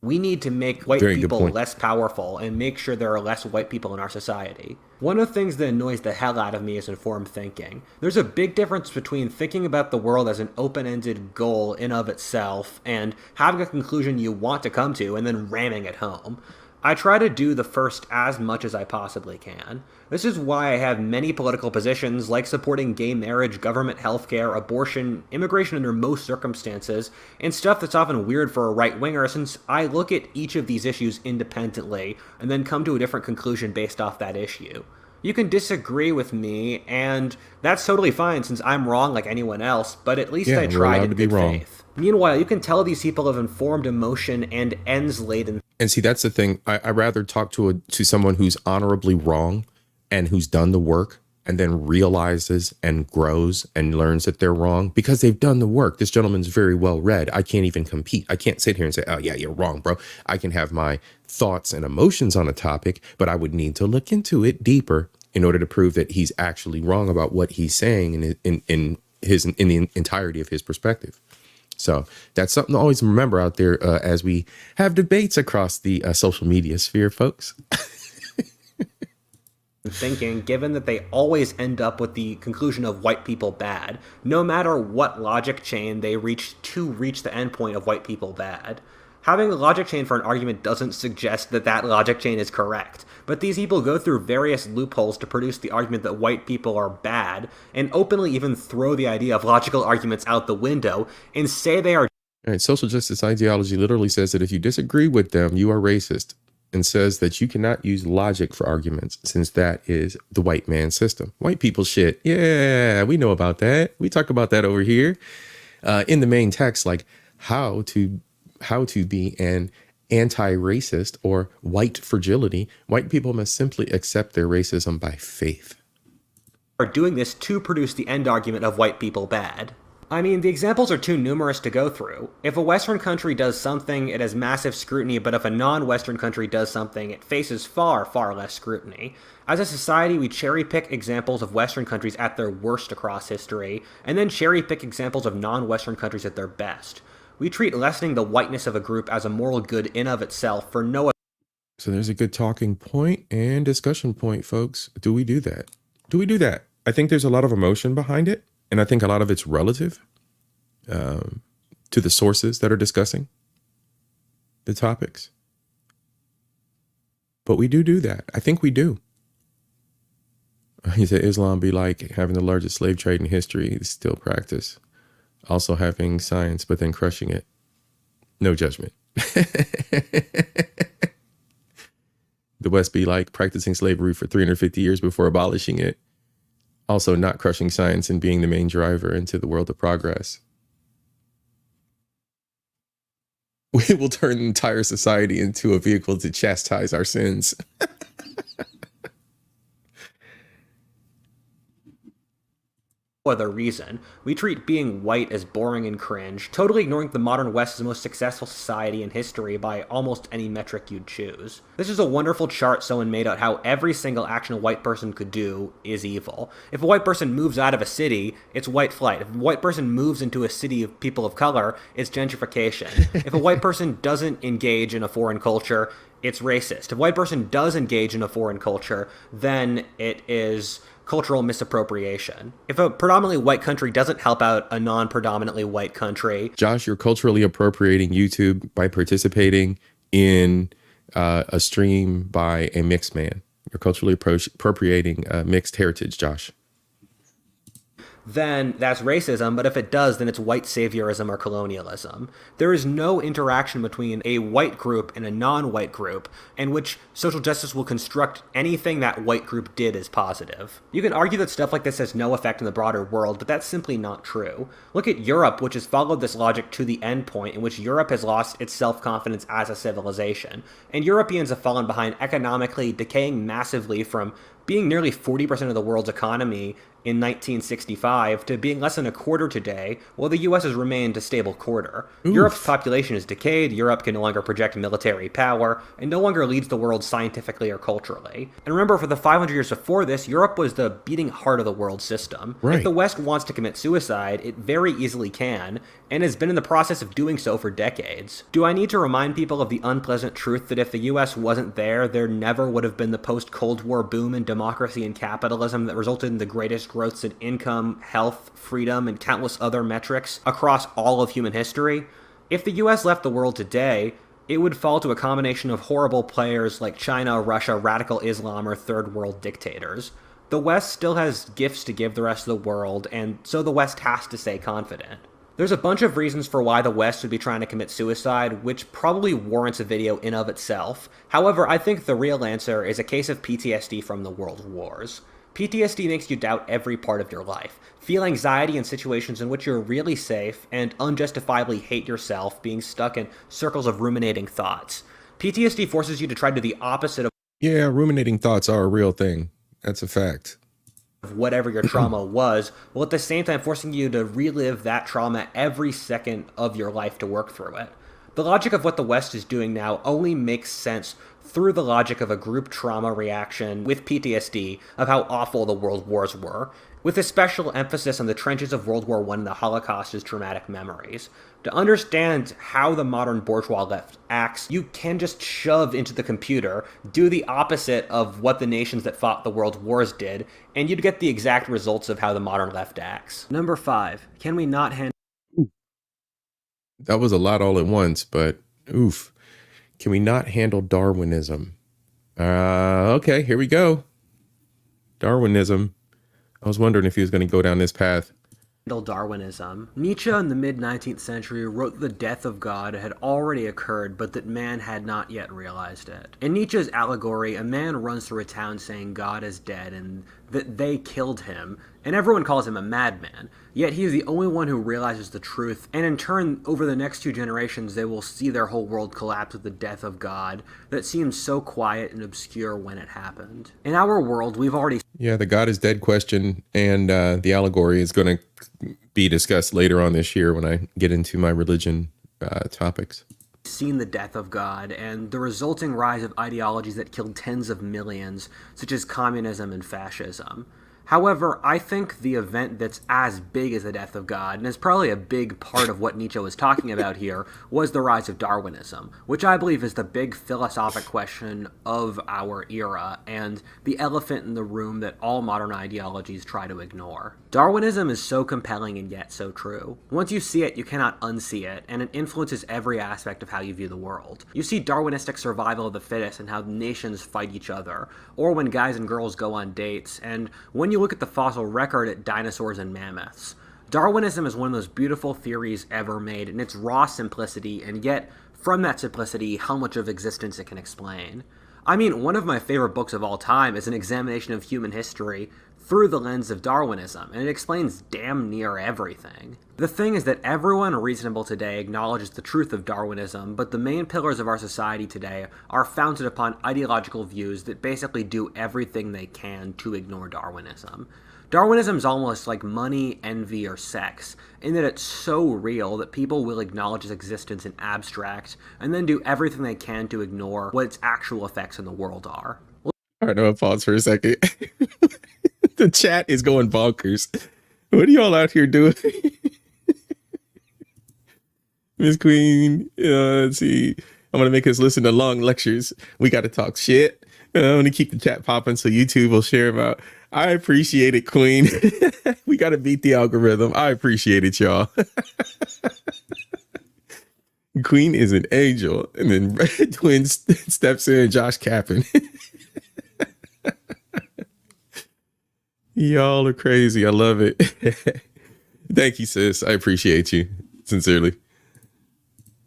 We need to make white people less powerful and make sure there are less white people in our society. One of the things that annoys the hell out of me is informed thinking. There's a big difference between thinking about the world as an open-ended goal in of itself and having a conclusion you want to come to and then ramming it home. I try to do the first as much as I possibly can. This is why I have many political positions, like supporting gay marriage, government healthcare, abortion, immigration under most circumstances, and stuff that's often weird for a right-winger, since I look at each of these issues independently and then come to a different conclusion based off that issue. You can disagree with me, and that's totally fine since I'm wrong like anyone else, but at least I tried in good faith. Meanwhile, you can tell these people have informed emotion and ends-laden. And see, that's the thing. I'd rather talk to someone who's honorably wrong and who's done the work and then realizes and grows and learns that they're wrong because they've done the work. This gentleman's very well read. I can't even compete. I can't sit here and say, oh, yeah, you're wrong, bro. I can have my thoughts and emotions on a topic, but I would need to look into it deeper in order to prove that he's actually wrong about what he's saying in the entirety of his perspective. So that's something to always remember out there as we have debates across the social media sphere, folks. Thinking, given that they always end up with the conclusion of white people bad, no matter what logic chain they reach to reach the endpoint of white people bad. Having a logic chain for an argument doesn't suggest that that logic chain is correct, but these people go through various loopholes to produce the argument that white people are bad, and openly even throw the idea of logical arguments out the window and say they are. All right, social justice ideology literally says that if you disagree with them, you are racist, and says that you cannot use logic for arguments since that is the white man system. White people shit. Yeah, we know about that. We talk about that over here in the main text, like how to be an anti-racist or white fragility. White people must simply accept their racism by faith. Are doing this to produce the end argument of white people bad. I mean, the examples are too numerous to go through. If a Western country does something, it has massive scrutiny, but if a non-Western country does something, it faces far, far less scrutiny. As a society, we cherry-pick examples of Western countries at their worst across history, and then cherry-pick examples of non-Western countries at their best. We treat lessening the whiteness of a group as a moral good in of itself for no. So there's a good talking point and discussion point, folks. Do we do that? Do we do that? I think there's a lot of emotion behind it. And I think a lot of it's relative to the sources that are discussing the topics. But we do that. I think we do. He said Islam be like having the largest slave trade in history, still practice. Also having science, but then crushing it. No judgment. The West be like practicing slavery for 350 years before abolishing it. Also not crushing science and being the main driver into the world of progress. We will turn the entire society into a vehicle to chastise our sins. Other reason. We treat being white as boring and cringe, totally ignoring the modern West is the most successful society in history by almost any metric you'd choose. This is a wonderful chart someone made out how every single action a white person could do is evil. If a white person moves out of a city, it's white flight. If a white person moves into a city of people of color, it's gentrification. If a white person doesn't engage in a foreign culture, it's racist. If a white person does engage in a foreign culture, then it is cultural misappropriation. If a predominantly white country doesn't help out a non-predominantly white country... Josh, you're culturally appropriating YouTube by participating in a stream by a mixed man. You're culturally appropriating mixed heritage, Josh. Then that's racism, but if it does, then it's white saviorism or colonialism. There is no interaction between a white group and a non-white group in which social justice will construct anything that white group did as positive. You can argue that stuff like this has no effect in the broader world, but that's simply not true. Look at Europe, which has followed this logic to the end point, in which Europe has lost its self-confidence as a civilization, and Europeans have fallen behind economically, decaying massively from being nearly 40% of the world's economy in 1965 to being less than a quarter today, while the US has remained a stable quarter. Oof. Europe's population is decayed, Europe can no longer project military power, and no longer leads the world scientifically or culturally. And remember, for the 500 years before this, Europe was the beating heart of the world system. Right. If the West wants to commit suicide, it very easily can, and has been in the process of doing so for decades. Do I need to remind people of the unpleasant truth that if the US wasn't there, there never would have been the post-Cold War boom in democracy and capitalism that resulted in the greatest growths in income, health, freedom, and countless other metrics across all of human history? If the US left the world today, it would fall to a combination of horrible players like China, Russia, radical Islam, or third world dictators. The West still has gifts to give the rest of the world, and so the West has to stay confident. There's a bunch of reasons for why the West would be trying to commit suicide, which probably warrants a video in of itself. However, I think the real answer is a case of PTSD from the world wars. PTSD makes you doubt every part of your life, feel anxiety in situations in which you're really safe, and unjustifiably hate yourself, being stuck in circles of ruminating thoughts. PTSD forces you to try to do the opposite of... Yeah, ruminating thoughts are a real thing. That's a fact. Whatever your trauma was, while at the same time forcing you to relive that trauma every second of your life to work through it. The logic of what the West is doing now only makes sense through the logic of a group trauma reaction with PTSD of how awful the world wars were, with a special emphasis on the trenches of World War I and the Holocaust as traumatic memories. To understand how the modern bourgeois left acts, you can just shove into the computer, do the opposite of what the nations that fought the world wars did, and you'd get the exact results of how the modern left acts. Number 5. Can we not handle... That was a lot all at once, but oof. Can we not handle Darwinism? Okay, here we go. Darwinism. I was wondering if he was going to go down this path. Darwinism. Nietzsche in the mid-19th century wrote the death of God had already occurred, but that man had not yet realized it. In Nietzsche's allegory, a man runs through a town saying God is dead and that they killed him, and everyone calls him a madman. Yet he is the only one who realizes the truth, and in turn, over the next 2 generations, they will see their whole world collapse with the death of God that seemed so quiet and obscure when it happened. In our world, we've already... Yeah, the God is dead question and the allegory is going to be discussed later on this year when I get into my religion topics. Seen the death of God and the resulting rise of ideologies that killed tens of millions, such as communism and fascism. However, I think the event that's as big as the death of God, and is probably a big part of what Nietzsche was talking about here, was the rise of Darwinism, which I believe is the big philosophic question of our era, and the elephant in the room that all modern ideologies try to ignore. Darwinism is so compelling and yet so true. Once you see it, you cannot unsee it, and it influences every aspect of how you view the world. You see Darwinistic survival of the fittest and how nations fight each other, or when guys and girls go on dates, and when you look at the fossil record at dinosaurs and mammoths. Darwinism is one of those beautiful theories ever made in its raw simplicity and yet from that simplicity how much of existence it can explain. I mean, one of my favorite books of all time is an examination of human history through the lens of Darwinism, and it explains damn near everything. The thing is that everyone reasonable today acknowledges the truth of Darwinism, but the main pillars of our society today are founded upon ideological views that basically do everything they can to ignore Darwinism. Darwinism is almost like money, envy, or sex, in that it's so real that people will acknowledge its existence in abstract, and then do everything they can to ignore what its actual effects in the world are. All right, I'm gonna pause for a second. The chat is going bonkers. What are y'all out here doing? Miss Queen, let's see. I'm gonna make us listen to long lectures. We gotta talk shit. I'm gonna keep the chat popping so YouTube will share about. I appreciate it, Queen. We gotta beat the algorithm. I appreciate it, y'all. Queen is an angel, and then Twin steps in. Josh capping. Y'all are crazy. I love it. Thank you, sis. I appreciate you sincerely.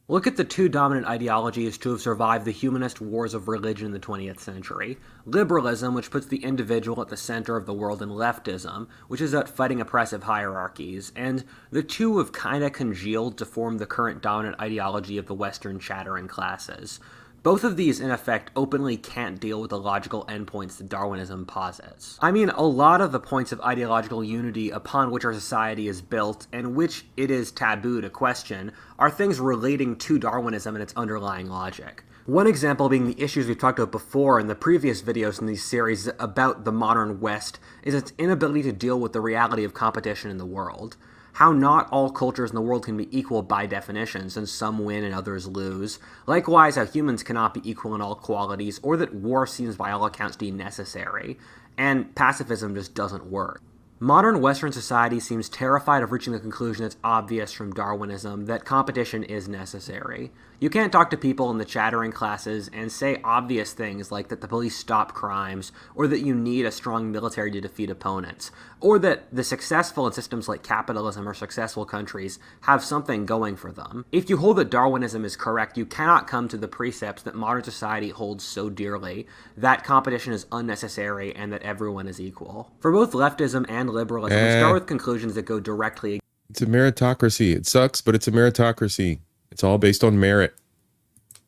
Look at the two dominant ideologies to have survived the humanist wars of religion in the 20th century. Liberalism, which puts the individual at the center of the world, and leftism, which is about fighting oppressive hierarchies. And the two have kinda congealed to form the current dominant ideology of the Western chattering classes. Both of these, in effect, openly can't deal with the logical endpoints that Darwinism posits. I mean, a lot of the points of ideological unity upon which our society is built, and which it is taboo to question, are things relating to Darwinism and its underlying logic. One example being the issues we've talked about before in the previous videos in these series about the modern West is its inability to deal with the reality of competition in the world. How not all cultures in the world can be equal by definition, since some win and others lose. Likewise, how humans cannot be equal in all qualities, or that war seems by all accounts to be necessary, and pacifism just doesn't work. Modern Western society seems terrified of reaching the conclusion that's obvious from Darwinism, that competition is necessary. You can't talk to people in the chattering classes and say obvious things like that the police stop crimes, or that you need a strong military to defeat opponents, or that the successful in systems like capitalism or successful countries have something going for them. If you hold that Darwinism is correct, you cannot come to the precepts that modern society holds so dearly, that competition is unnecessary and that everyone is equal. For both leftism and liberalism, we start with conclusions that go directly. It's a meritocracy. It sucks, but it's a meritocracy. It's all based on merit.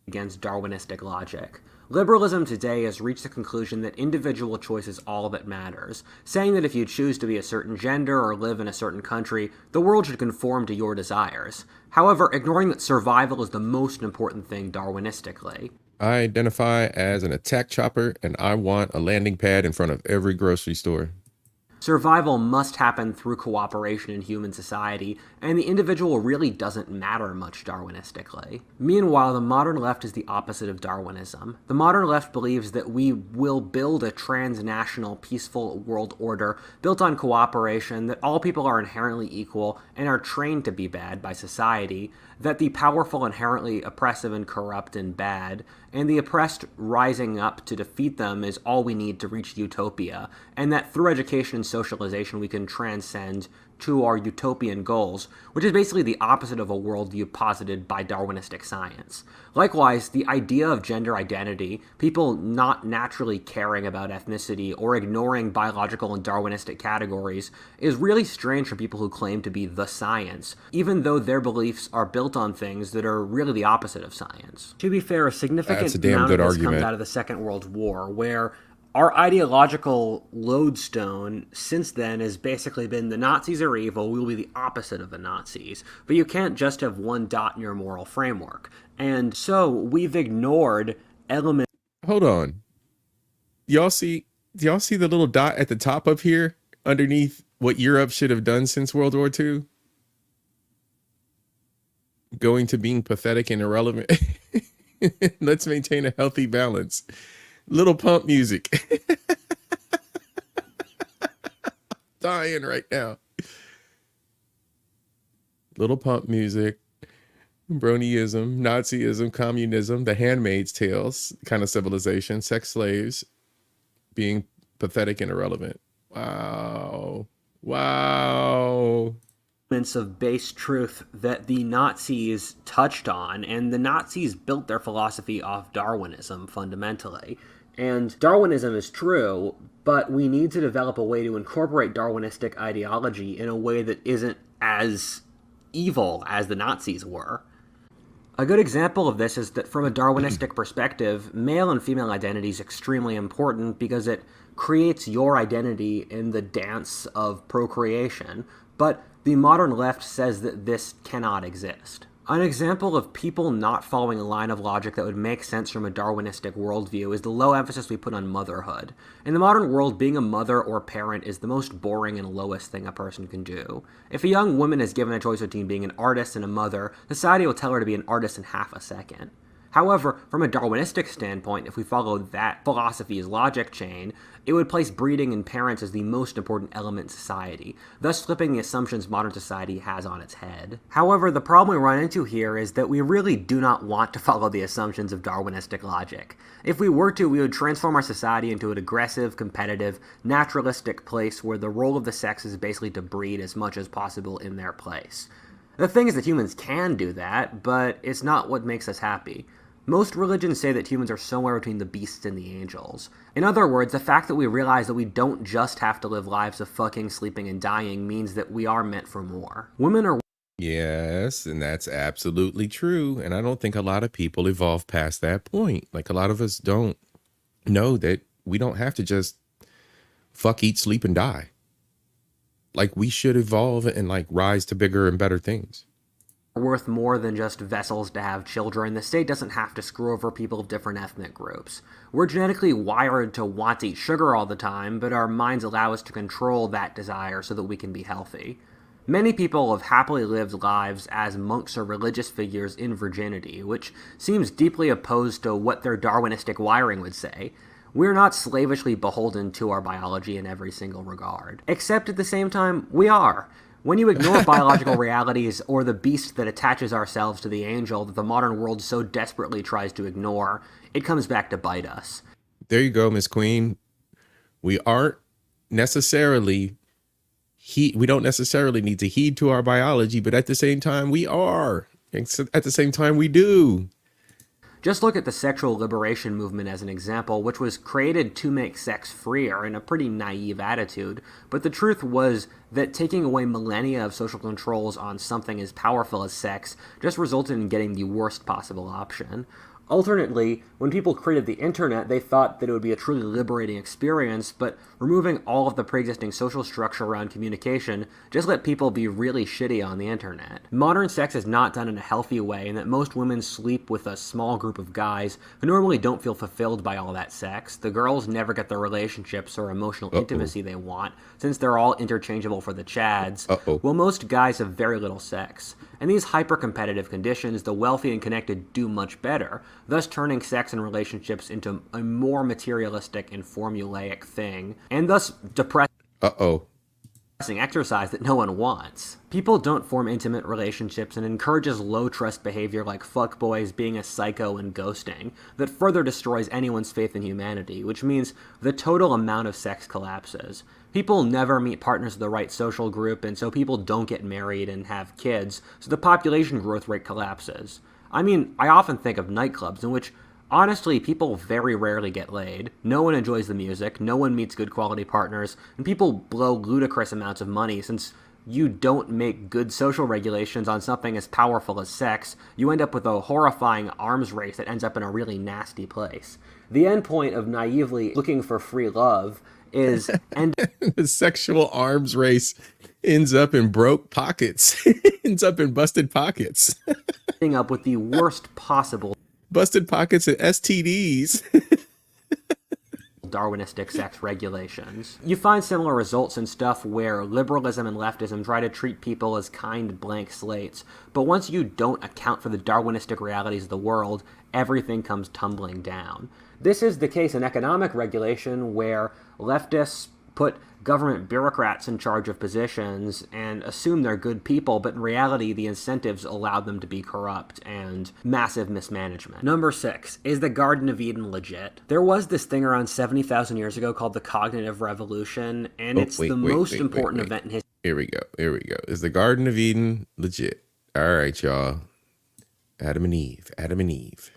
Against Darwinistic logic. Liberalism today has reached the conclusion that individual choice is all that matters, saying that if you choose to be a certain gender or live in a certain country, the world should conform to your desires. However, ignoring that survival is the most important thing Darwinistically. I identify as an attack chopper, and I want a landing pad in front of every grocery store. Survival must happen through cooperation in human society, and the individual really doesn't matter much Darwinistically. Meanwhile, the modern left is the opposite of Darwinism. The modern left believes that we will build a transnational, peaceful world order built on cooperation, that all people are inherently equal and are trained to be bad by society, that the powerful inherently oppressive and corrupt and bad, and the oppressed rising up to defeat them is all we need to reach utopia, and that through education and socialization we can transcend to our utopian goals, which is basically the opposite of a worldview posited by Darwinistic science. Likewise, the idea of gender identity, people not naturally caring about ethnicity or ignoring biological and Darwinistic categories, is really strange for people who claim to be the science, even though their beliefs are built on things that are really the opposite of science. To be fair, a significant amount of this comes out of the Second World War, where our ideological lodestone since then has basically been the Nazis are evil, we will be the opposite of the Nazis. But you can't just have one dot in your moral framework. And so we've ignored elements. Hold on. Do y'all see the little dot at the top up here underneath what Europe should have done since World War II? Going to being pathetic and irrelevant. Let's maintain a healthy balance. Little pump music. Dying right now. Little pump music. Bronyism, Nazism, communism, the Handmaid's Tales kind of civilization, sex slaves, being pathetic and irrelevant. Wow. of base truth that the Nazis touched on, and the Nazis built their philosophy off Darwinism fundamentally. And Darwinism is true, but we need to develop a way to incorporate Darwinistic ideology in a way that isn't as evil as the Nazis were. A good example of this is that from a Darwinistic perspective, male and female identity is extremely important because it creates your identity in the dance of procreation, but the modern left says that this cannot exist. An example of people not following a line of logic that would make sense from a Darwinistic worldview is the low emphasis we put on motherhood. In the modern world, being a mother or parent is the most boring and lowest thing a person can do. If a young woman is given a choice between being an artist and a mother, society will tell her to be an artist in half a second. However, from a Darwinistic standpoint, if we follow that philosophy's logic chain, it would place breeding and parents as the most important element in society, thus flipping the assumptions modern society has on its head. However, the problem we run into here is that we really do not want to follow the assumptions of Darwinistic logic. If we were to, we would transform our society into an aggressive, competitive, naturalistic place where the role of the sex is basically to breed as much as possible in their place. The thing is that humans can do that, but it's not what makes us happy. Most religions say that humans are somewhere between the beasts and the angels. In other words, the fact that we realize that we don't just have to live lives of fucking, sleeping, and dying means that we are meant for more. Women are... Yes, and that's absolutely true. And I don't think a lot of people evolve past that point. Like, a lot of us don't know that we don't have to just fuck, eat, sleep, and die. Like, we should evolve and, like, rise to bigger and better things. Worth more than just vessels to have children. The state doesn't have to screw over people of different ethnic groups. We're genetically wired to want to eat sugar all the time, but our minds allow us to control that desire so that we can be healthy. Many people have happily lived lives as monks or religious figures in virginity, which seems deeply opposed to what their Darwinistic wiring would say. We're not slavishly beholden to our biology in every single regard. Except at the same time, we are. When you ignore biological realities or the beast that attaches ourselves to the angel that the modern world so desperately tries to ignore, it comes back to bite us. There you go, Miss Queen. We aren't necessarily... we don't necessarily need to heed to our biology, but at the same time, we are. At the same time, we do. Just look at the sexual liberation movement as an example, which was created to make sex freer in a pretty naive attitude, but the truth was that taking away millennia of social controls on something as powerful as sex just resulted in getting the worst possible option. Alternately, when people created the internet, they thought that it would be a truly liberating experience, but removing all of the pre-existing social structure around communication just let people be really shitty on the internet. Modern sex is not done in a healthy way, and that most women sleep with a small group of guys who normally don't feel fulfilled by all that sex. The girls never get the relationships or emotional intimacy they want, since they're all interchangeable for the chads, while most guys have very little sex. In these hyper-competitive conditions, the wealthy and connected do much better, thus turning sex and relationships into a more materialistic and formulaic thing, and thus depressing exercise that no one wants. People don't form intimate relationships and encourages low-trust behavior like fuckboys, being a psycho, and ghosting, that further destroys anyone's faith in humanity, which means the total amount of sex collapses. People never meet partners of the right social group, and so people don't get married and have kids, so the population growth rate collapses. I mean, I often think of nightclubs in which, honestly, people very rarely get laid, no one enjoys the music, no one meets good quality partners, and people blow ludicrous amounts of money since you don't make good social regulations on something as powerful as sex. You end up with a horrifying arms race that ends up in a really nasty place. The end point of naively looking for free love is the sexual arms race ends up in broke pockets, ends up in busted pockets, ending up with the worst possible busted pockets and STDs. Darwinistic sex regulations. You find similar results in stuff where liberalism and leftism try to treat people as kind blank slates, but once you don't account for the Darwinistic realities of the world, everything comes tumbling down. This is the case in economic regulation, where leftists put government bureaucrats in charge of positions and assume they're good people, but in reality the incentives allow them to be corrupt and massive mismanagement. Number 6, is the Garden of Eden legit? There was this thing around 70,000 years ago called the Cognitive Revolution, and it's the most important event in history. Here we go. Here we go. Is the Garden of Eden legit? All right, y'all. Adam and Eve. Adam and Eve.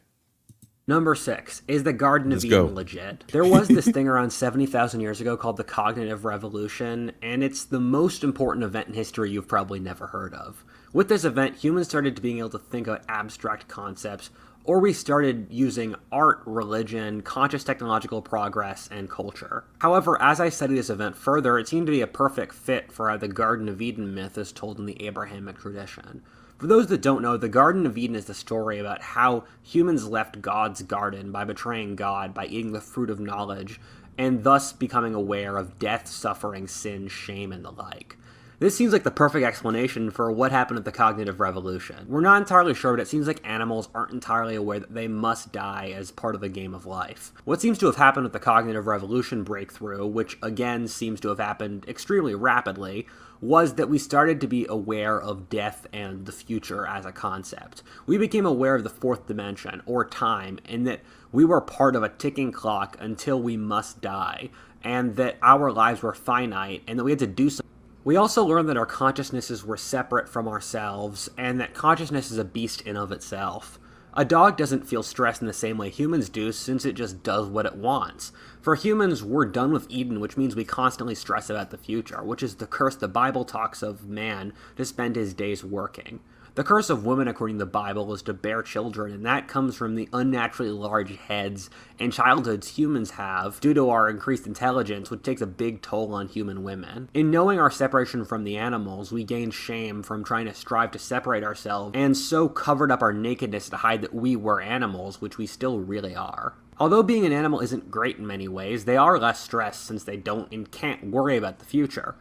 Number 6, is the Garden of Eden legit? There was this thing around 70,000 years ago called the Cognitive Revolution, and it's the most important event in history you've probably never heard of. With this event, humans started being able to think about abstract concepts, or we started using art, religion, conscious technological progress, and culture. However, as I studied this event further, it seemed to be a perfect fit for how the Garden of Eden myth is told in the Abrahamic tradition. For those that don't know, the Garden of Eden is the story about how humans left God's garden by betraying God, by eating the fruit of knowledge, and thus becoming aware of death, suffering, sin, shame, and the like. This seems like the perfect explanation for what happened at the Cognitive Revolution. We're not entirely sure, but it seems like animals aren't entirely aware that they must die as part of the game of life. What seems to have happened with the Cognitive Revolution breakthrough, which again seems to have happened extremely rapidly, was that we started to be aware of death and the future as a concept. We became aware of the fourth dimension, or time, and that we were part of a ticking clock until we must die, and that our lives were finite, and that we had to do something. We also learned that our consciousnesses were separate from ourselves, and that consciousness is a beast in of itself. A dog doesn't feel stress in the same way humans do, since it just does what it wants. For humans, we're done with Eden, which means we constantly stress about the future, which is the curse the Bible talks of man to spend his days working. The curse of women, according to the Bible, is to bear children, and that comes from the unnaturally large heads and childhoods humans have due to our increased intelligence, which takes a big toll on human women. In knowing our separation from the animals, we gain shame from trying to strive to separate ourselves, and so covered up our nakedness to hide that we were animals, which we still really are. Although being an animal isn't great in many ways, they are less stressed since they don't and can't worry about the future.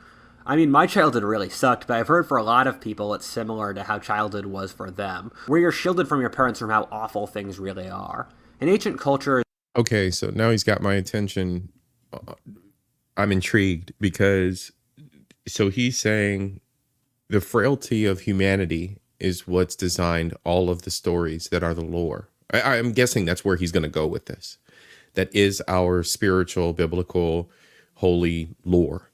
I mean, my childhood really sucked, but I've heard for a lot of people it's similar to how childhood was for them, where you're shielded from your parents from how awful things really are. In ancient culture... Okay, so now he's got my attention. I'm intrigued because, so he's saying the frailty of humanity is what's designed all of the stories that are the lore. I'm guessing that's where he's going to go with this. That is our spiritual, biblical, holy lore.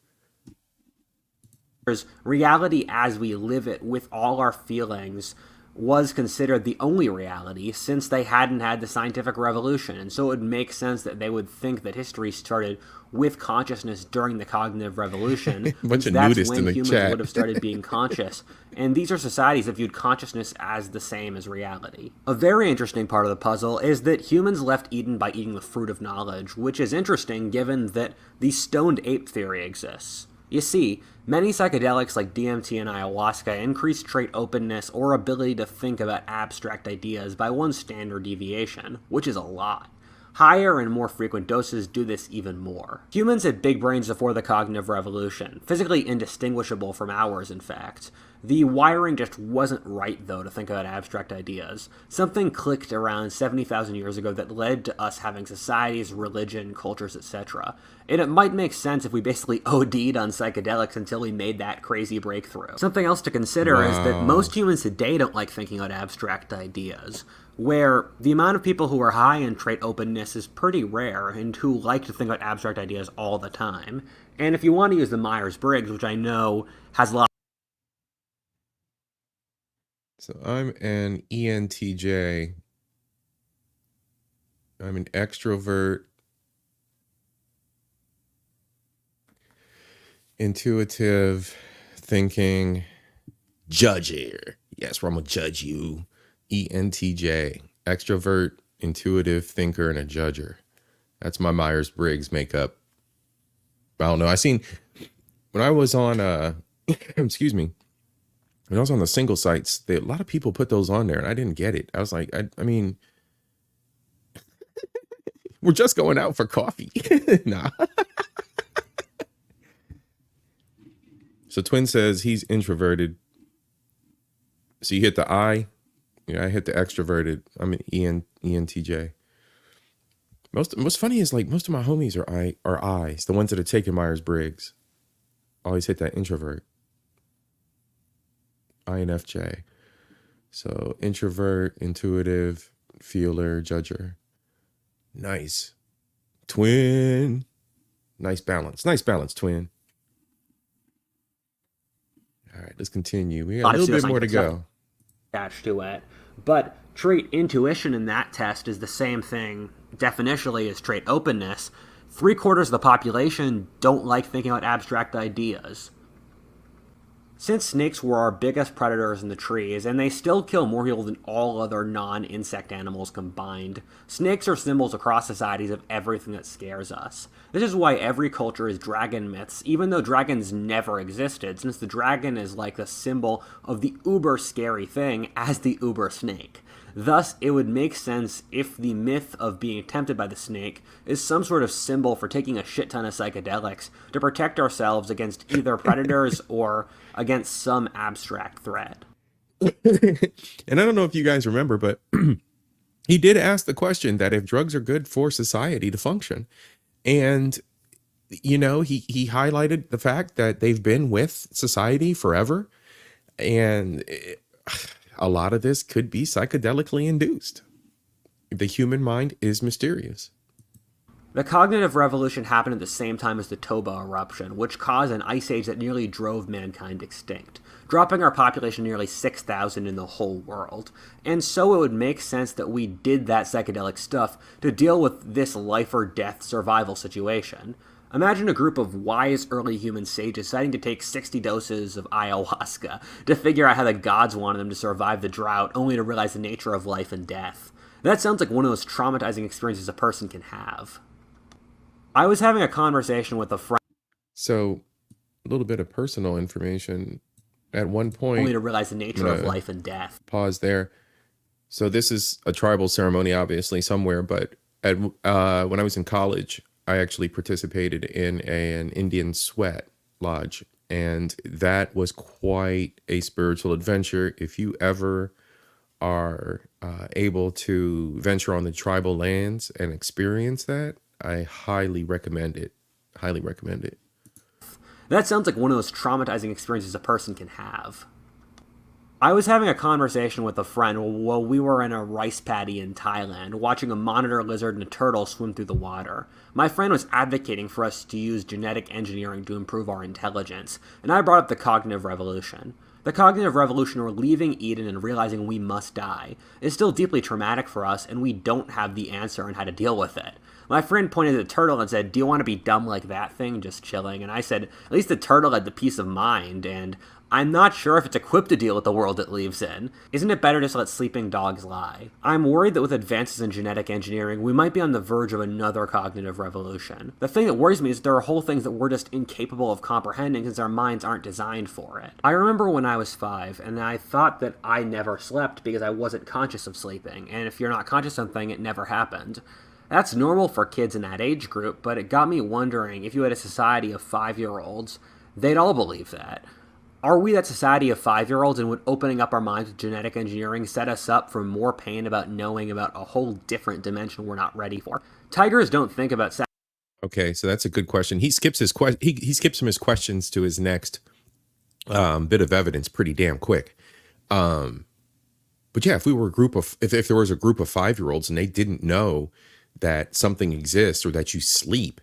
Reality as we live it with all our feelings was considered the only reality since they hadn't had the scientific revolution, and so it would make sense that they would think that history started with consciousness during the cognitive revolution. Bunch of that's nudists when in the humans chat. would have started being conscious, and these are societies that viewed consciousness as the same as reality. A very interesting part of the puzzle is that humans left Eden by eating the fruit of knowledge, which is interesting given that the stoned ape theory exists. You see, many psychedelics like DMT and ayahuasca increase trait openness or ability to think about abstract ideas by one standard deviation, which is a lot. Higher and more frequent doses do this even more. Humans had big brains before the cognitive revolution, physically indistinguishable from ours, in fact. The wiring just wasn't right, though, to think about abstract ideas. Something clicked around 70,000 years ago that led to us having societies, religion, cultures, etc. And it might make sense if we basically OD'd on psychedelics until we made that crazy breakthrough. Something else to consider is that most humans today don't like thinking about abstract ideas, where the amount of people who are high in trait openness is pretty rare and who like to think about abstract ideas all the time. And if you want to use the Myers-Briggs, which I know has a lot... So I'm an ENTJ. I'm an extrovert, intuitive, thinking, judger. Yes, where I'm going to judge you. ENTJ, extrovert, intuitive, thinker, and a judger. That's my Myers-Briggs makeup. I don't know. I seen when I was on, excuse me, when I was on the single sites, a lot of people put those on there and I didn't get it. I was like, I mean, we're just going out for coffee. Nah. So Twin says he's introverted. So you hit the I. Yeah, I hit the extroverted. I'm an ENTJ. What's funny is like most of my homies are I's, the ones that are taking Myers-Briggs. Always hit that introvert. INFJ. So introvert, intuitive, feeler, judger. Nice. Twin. Nice balance, twin. All right, let's continue. We got a little bit more to go. Attached to it. But trait intuition in that test is the same thing definitionally as trait openness. 3/4 of the population don't like thinking about abstract ideas. Since snakes were our biggest predators in the trees, and they still kill more people than all other non-insect animals combined, snakes are symbols across societies of everything that scares us. This is why every culture is dragon myths, even though dragons never existed, since the dragon is like the symbol of the uber scary thing as the uber snake. Thus, it would make sense if the myth of being tempted by the snake is some sort of symbol for taking a shit ton of psychedelics to protect ourselves against either predators or against some abstract threat. And I don't know if you guys remember, but he did ask the question that if drugs are good for society to function. And, you know, he highlighted the fact that they've been with society forever. And a lot of this could be psychedelically induced. The human mind is mysterious. The cognitive revolution happened at the same time as the Toba eruption, which caused an ice age that nearly drove mankind extinct, dropping our population nearly 6,000 in the whole world. And so it would make sense that we did that psychedelic stuff to deal with this life or death survival situation. Imagine a group of wise early human sages deciding to take 60 doses of ayahuasca to figure out how the gods wanted them to survive the drought, only to realize the nature of life and death. That sounds like one of those traumatizing experiences a person can have. I was having a conversation with a friend. So, a little bit of personal information. At one point, only to realize the nature of life and death. Pause there. So this is a tribal ceremony, obviously, somewhere. But when I was in college, I actually participated in an Indian sweat lodge. And that was quite a spiritual adventure. If you ever are able to venture on the tribal lands and experience that, I highly recommend it. Highly recommend it. That sounds like one of those traumatizing experiences a person can have. I was having a conversation with a friend while we were in a rice paddy in Thailand, watching a monitor lizard and a turtle swim through the water. My friend was advocating for us to use genetic engineering to improve our intelligence, and I brought up the cognitive revolution. The cognitive revolution, or leaving Eden and realizing we must die, is still deeply traumatic for us, and we don't have the answer on how to deal with it. My friend pointed at the turtle and said, "Do you want to be dumb like that thing, just chilling?" And I said, at least the turtle had the peace of mind, and I'm not sure if it's equipped to deal with the world it lives in. Isn't it better just to let sleeping dogs lie? I'm worried that with advances in genetic engineering, we might be on the verge of another cognitive revolution. The thing that worries me is that there are whole things that we're just incapable of comprehending because our minds aren't designed for it. I remember when I was 5, and I thought that I never slept because I wasn't conscious of sleeping, and if you're not conscious of something, it never happened. That's normal for kids in that age group, but it got me wondering if you had a society of 5-year-olds, they'd all believe that. Are we that society of 5-year-olds, and would opening up our minds with genetic engineering set us up for more pain about knowing about a whole different dimension we're not ready for? Tigers don't think about sex. Okay, so that's a good question. He skips his he skips him his questions to his next bit of evidence pretty damn quick. But yeah, if we were a group of if there was a group of 5-year-olds and they didn't know that something exists or that you sleep.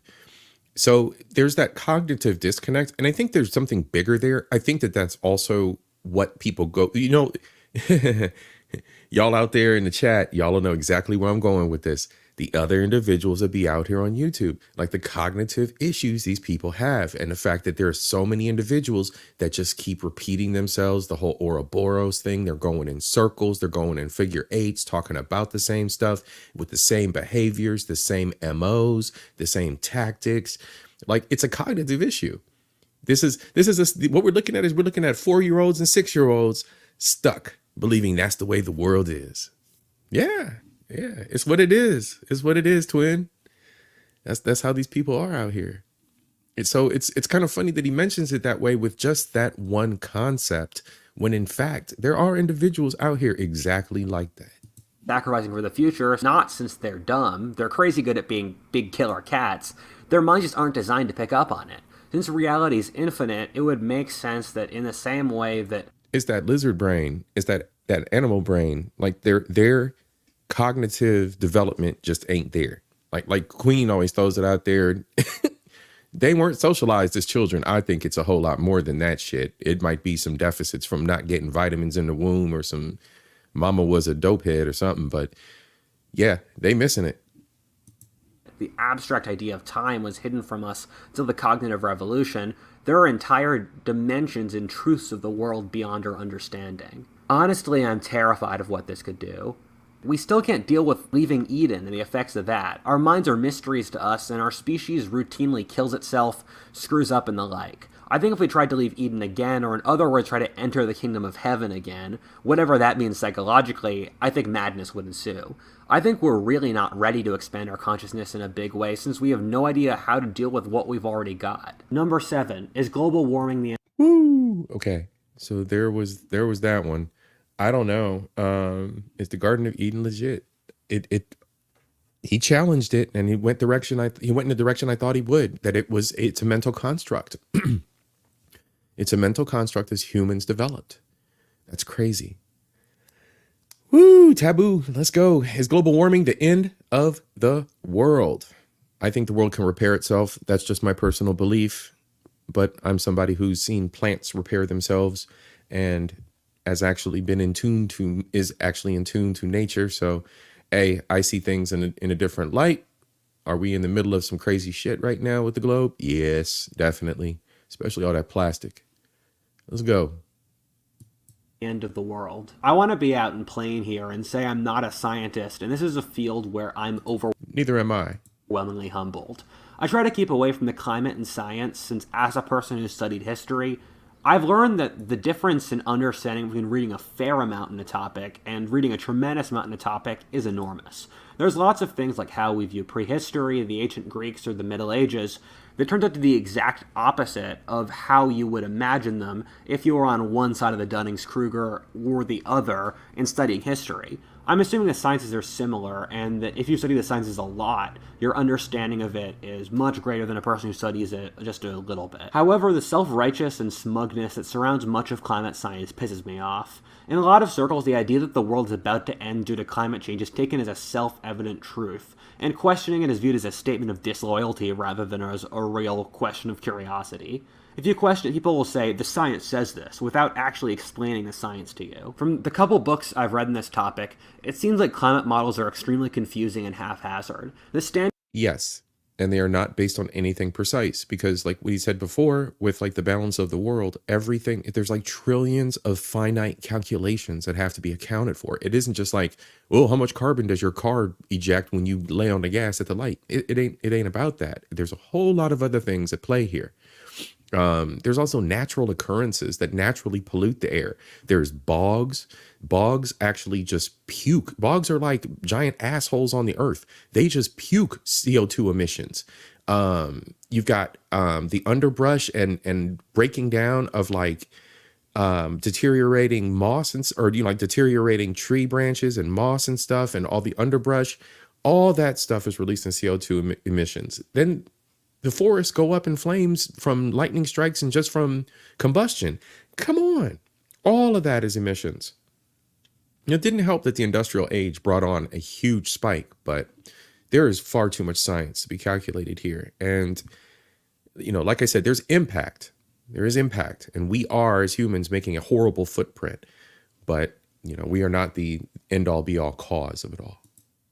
So there's that cognitive disconnect. And I think there's something bigger there. I think that that's also what people go, you know, y'all out there in the chat, y'all will know exactly where I'm going with this. The other individuals that be out here on YouTube, like the cognitive issues these people have. And the fact that there are so many individuals that just keep repeating themselves, the whole Ouroboros thing, they're going in circles, they're going in figure eights, talking about the same stuff with the same behaviors, the same MOs, the same tactics. Like, it's a cognitive issue. What we're looking at is we're looking at 4-year-olds and 6-year-olds stuck believing that's the way the world is. Yeah. Yeah, it's what it is. It's what it is, twin. That's how these people are out here. And so it's kind of funny that he mentions it that way with just that one concept, when in fact there are individuals out here exactly like that. Sacrificing for the future, not since they're dumb. They're crazy good at being big killer cats. Their minds just aren't designed to pick up on it. Since reality is infinite, it would make sense that in the same way that it's that lizard brain, it's that animal brain, like their cognitive development just ain't there. Like Queen always throws it out there. They weren't socialized as children. I think it's a whole lot more than that shit. It might be some deficits from not getting vitamins in the womb, or some mama was a dope head or something. But yeah, they missing it. The abstract idea of time was hidden from us until the cognitive revolution. There are entire dimensions and truths of the world beyond our understanding. Honestly, I'm terrified of what this could do. We still can't deal with leaving Eden and the effects of that. Our minds are mysteries to us, and our species routinely kills itself, screws up, and the like. I think if we tried to leave Eden again, or in other words, try to enter the kingdom of heaven again, whatever that means psychologically, I think madness would ensue. I think we're really not ready to expand our consciousness in a big way, since we have no idea how to deal with what we've already got. Number 7, is global warming the... Woo! Okay, so there was that one. I don't know. Is the Garden of Eden legit? He challenged it, and he went in the direction I thought he would. That it's a mental construct. It's a mental construct as humans developed. That's crazy. Woo, taboo. Let's go. Is global warming the end of the world? I think the world can repair itself. That's just my personal belief. But I'm somebody who's seen plants repair themselves and is actually in tune to nature. So, I see things in a different light. Are we in the middle of some crazy shit right now with the globe? Yes, definitely. Especially all that plastic. Let's go. End of the world. I want to be out and plain here and say I'm not a scientist, and this is a field where I'm Neither am I. Overwhelmingly humbled. I try to keep away from the climate and science, since as a person who studied history, I've learned that the difference in understanding between reading a fair amount in a topic and reading a tremendous amount in a topic is enormous. There's lots of things like how we view prehistory, the ancient Greeks, or the Middle Ages that turns out to be the exact opposite of how you would imagine them if you were on one side of the Dunning-Kruger or the other in studying history. I'm assuming the sciences are similar, and that if you study the sciences a lot, your understanding of it is much greater than a person who studies it just a little bit. However, the self-righteous and smugness that surrounds much of climate science pisses me off. In a lot of circles, the idea that the world is about to end due to climate change is taken as a self-evident truth, and questioning it is viewed as a statement of disloyalty rather than as a real question of curiosity. If you question it, people will say, the science says this, without actually explaining the science to you. From the couple books I've read on this topic, it seems like climate models are extremely confusing and haphazard. Yes, and they are not based on anything precise, because like we said before, with like the balance of the world, everything, there's like trillions of finite calculations that have to be accounted for. It isn't just like, oh, how much carbon does your car eject when you lay on the gas at the light? It ain't about that. There's a whole lot of other things at play here. There's also natural occurrences that naturally pollute the air. There's bogs. Bogs actually just puke. Bogs are like giant assholes on the earth. They just puke CO2 emissions. You've got the underbrush and breaking down of like deteriorating moss like deteriorating tree branches and moss and stuff, and all the underbrush. All that stuff is released in CO2 emissions. Then the forests go up in flames from lightning strikes and just from combustion. Come on. All of that is emissions. It didn't help that the industrial age brought on a huge spike, but there is far too much science to be calculated here. And, like I said, there's impact. There is impact. And we are, as humans, making a horrible footprint. But, we are not the end-all be-all cause of it all.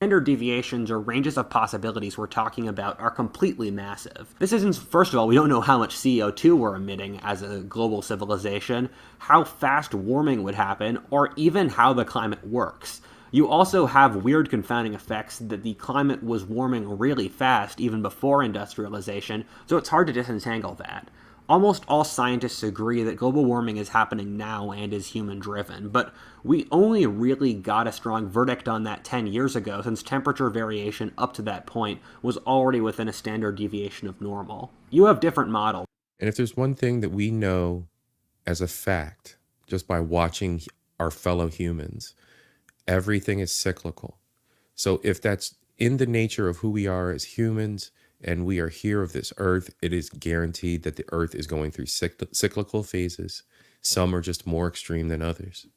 Standard deviations or ranges of possibilities we're talking about are completely massive. This isn't, first of all, we don't know how much CO2 we're emitting as a global civilization, how fast warming would happen, or even how the climate works. You also have weird confounding effects that the climate was warming really fast even before industrialization, so it's hard to disentangle that. Almost all scientists agree that global warming is happening now and is human-driven, but we only really got a strong verdict on that 10 years ago, since temperature variation up to that point was already within a standard deviation of normal. You have different models. And if there's one thing that we know as a fact, just by watching our fellow humans, everything is cyclical. So if that's in the nature of who we are as humans, and we are here of this earth, it is guaranteed that the earth is going through cyclical phases. Some are just more extreme than others.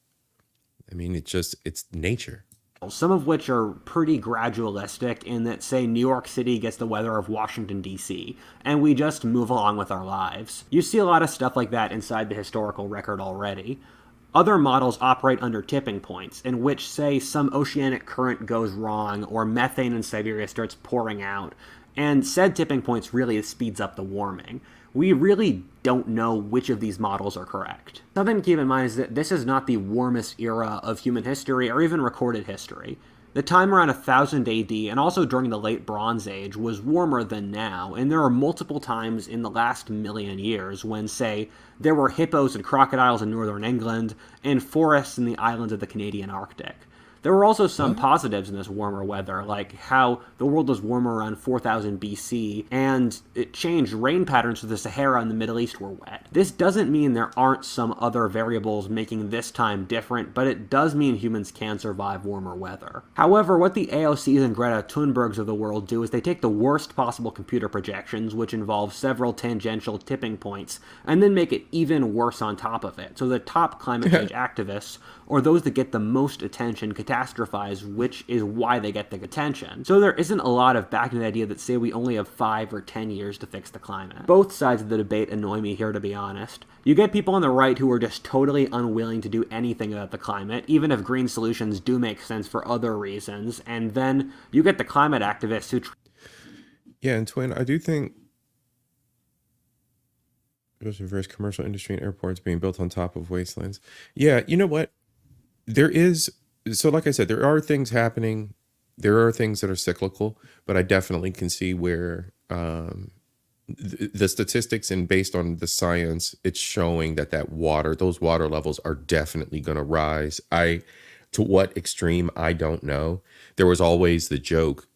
I mean, it's nature. some of which are pretty gradualistic in that, say, New York City gets the weather of Washington, D.C., and we just move along with our lives. You see a lot of stuff like that inside the historical record already. Other models operate under tipping points, in which, say, some oceanic current goes wrong, or methane in Siberia starts pouring out, and said tipping points really speeds up the warming. We really don't know which of these models are correct. Something to keep in mind is that this is not the warmest era of human history, or even recorded history. The time around 1000 AD, and also during the Late Bronze Age, was warmer than now, and there are multiple times in the last million years when, say, there were hippos and crocodiles in northern England, and forests in the islands of the Canadian Arctic. There were also some positives in this warmer weather, like how the world was warmer around 4000 BC, and it changed rain patterns for the Sahara and the Middle East were wet. This doesn't mean there aren't some other variables making this time different, but it does mean humans can survive warmer weather. However, what the AOCs and Greta Thunbergs of the world do is they take the worst possible computer projections, which involve several tangential tipping points, and then make it even worse on top of it. So the top climate change activists, or those that get the most attention, catastrophize, which is why they get the attention. So there isn't a lot of backing the idea that, say, we only have 5 or 10 years to fix the climate. Both sides of the debate annoy me here, to be honest. You get people on the right who are just totally unwilling to do anything about the climate, even if green solutions do make sense for other reasons, and then you get the climate activists who... Yeah, and Twin, I do think there's reverse commercial industry and airports being built on top of wastelands. Yeah, you know what? There is, so like I said, there are things happening. There are things that are cyclical, but I definitely can see where the statistics and based on the science, it's showing that those water levels are definitely going to rise. To what extreme, I don't know. There was always the joke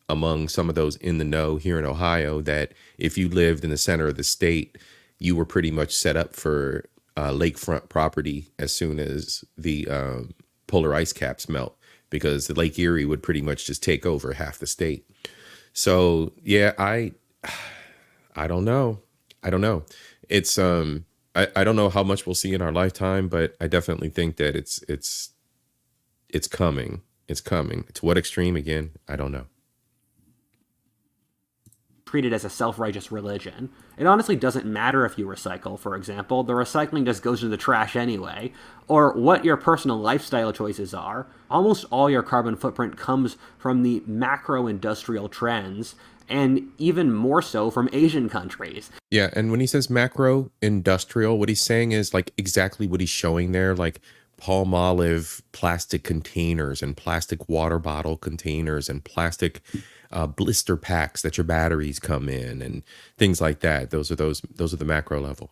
among some of those in the know here in Ohio that if you lived in the center of the state, you were pretty much set up for lakefront property as soon as the polar ice caps melt, because the Lake Erie would pretty much just take over half the state. So yeah, I don't know. It's I don't know how much we'll see in our lifetime, but I definitely think that it's coming. It's coming. To what extreme, again, I don't know. Treated as a self-righteous religion. It honestly doesn't matter if you recycle, for example. The recycling just goes to the trash anyway. Or what your personal lifestyle choices are. Almost all your carbon footprint comes from the macro-industrial trends, and even more so from Asian countries. Yeah, and when he says macro-industrial, what he's saying is like exactly what he's showing there, like Palmolive plastic containers and plastic water bottle containers and plastic blister packs that your batteries come in and things like that. Those are the macro level.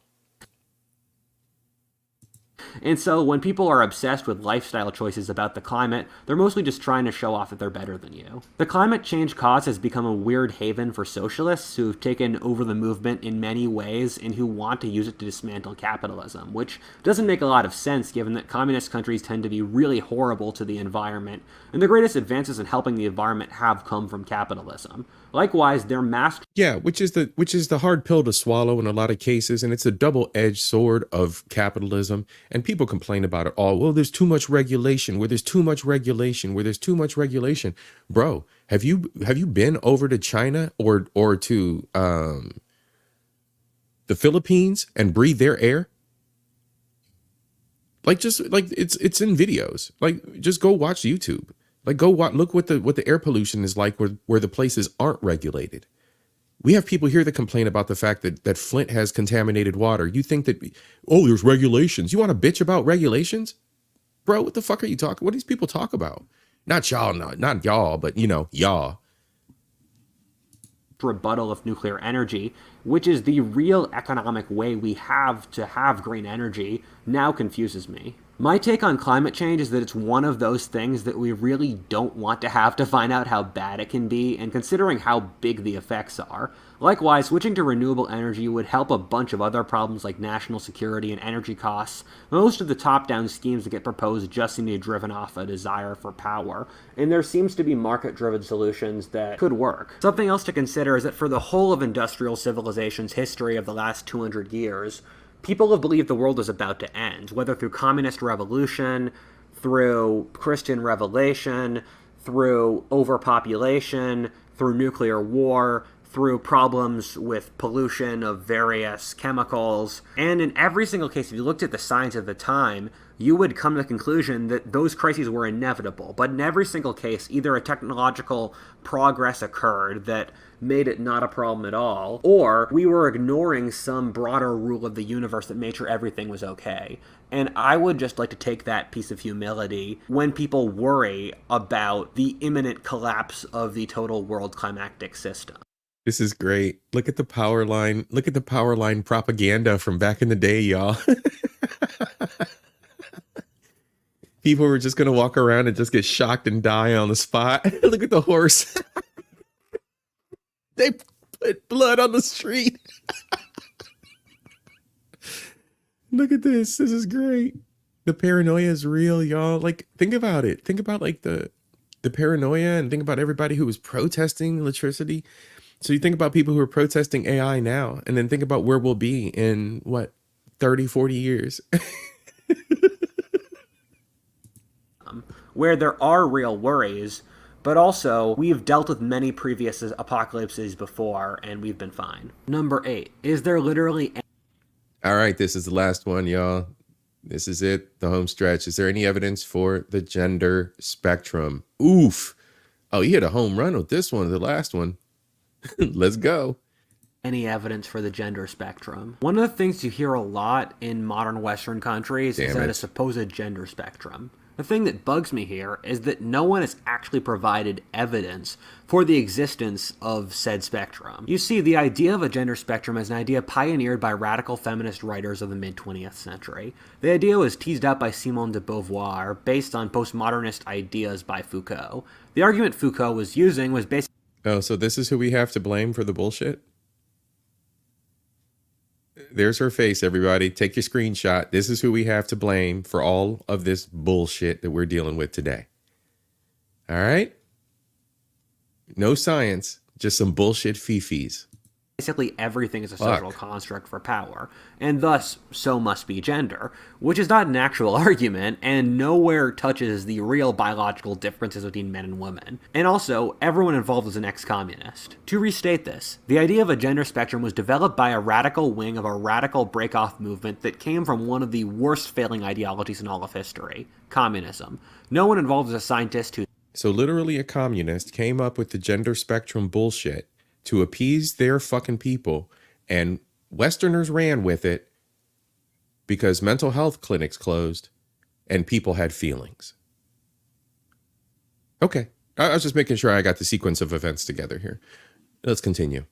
And so when people are obsessed with lifestyle choices about the climate, they're mostly just trying to show off that they're better than you. The climate change cause has become a weird haven for socialists who've taken over the movement in many ways and who want to use it to dismantle capitalism, which doesn't make a lot of sense given that communist countries tend to be really horrible to the environment, and the greatest advances in helping the environment have come from capitalism. Likewise, their master... Yeah, which is the hard pill to swallow in a lot of cases, and it's a double-edged sword of capitalism. And people complain about it all. Well, there's too much regulation. Where there's too much regulation. Where there's too much regulation. Bro, have you been over to China or to the Philippines and breathe their air? Like, just like it's in videos. Like, just go watch YouTube. Like, go look what the air pollution is like where the places aren't regulated. We have people here that complain about the fact that Flint has contaminated water. You think that, oh, there's regulations. You want to bitch about regulations? Bro, what the fuck are you talking? What do these people talk about? Not y'all, not y'all, but, y'all. Rebuttal of nuclear energy, which is the real economic way we have to have green energy, now confuses me. My take on climate change is that it's one of those things that we really don't want to have to find out how bad it can be, and considering how big the effects are. Likewise, switching to renewable energy would help a bunch of other problems like national security and energy costs. Most of the top-down schemes that get proposed just seem to be driven off a desire for power, and there seems to be market-driven solutions that could work. Something else to consider is that for the whole of industrial civilization's history of the last 200 years, people have believed the world is about to end, whether through communist revolution, through Christian revelation, through overpopulation, through nuclear war, through problems with pollution of various chemicals. And in every single case, if you looked at the science of the time, you would come to the conclusion that those crises were inevitable. But in every single case, either a technological progress occurred that made it not a problem at all, or we were ignoring some broader rule of the universe that made sure everything was okay. And I would just like to take that piece of humility when people worry about the imminent collapse of the total world climactic system. This is great. Look at the power line. Look at the power line propaganda from back in the day, y'all. People were just going to walk around and just get shocked and die on the spot. Look at the horse. They put blood on the street. Look at this. This is great. The paranoia is real, y'all. Like, think about it. Think about like the paranoia, and think about everybody who was protesting electricity. So you think about people who are protesting AI now, and then think about where we'll be in, what, 30, 40 years. Where there are real worries, but also we've dealt with many previous apocalypses before, and we've been fine. Number 8, is there literally... All right, this is the last one, y'all. This is it, the home stretch. Is there any evidence for the gender spectrum? Oof. Oh, you hit a home run with this one, the last one. Let's go. Any evidence for the gender spectrum? One of the things you hear a lot in modern Western countries is that a supposed gender spectrum. The thing that bugs me here is that no one has actually provided evidence for the existence of said spectrum. You see, the idea of a gender spectrum is an idea pioneered by radical feminist writers of the mid-20th century. The idea was teased out by Simone de Beauvoir based on postmodernist ideas by Foucault. The argument Foucault was using was basically... Oh, so this is who we have to blame for the bullshit? There's her face, everybody. Take your screenshot. This is who we have to blame for all of this bullshit that we're dealing with today. All right? No science, just some bullshit fifis. Basically everything is a social construct for power, and thus so must be gender, which is not an actual argument and nowhere touches the real biological differences between men and women. And also, everyone involved is an ex-communist. To restate this, the idea of a gender spectrum was developed by a radical wing of a radical break-off movement that came from one of the worst failing ideologies in all of history, communism. No one involved is a scientist who... So literally a communist came up with the gender spectrum bullshit to appease their fucking people, and Westerners ran with it because mental health clinics closed and people had feelings. Okay. I was just making sure I got the sequence of events together here. Let's continue.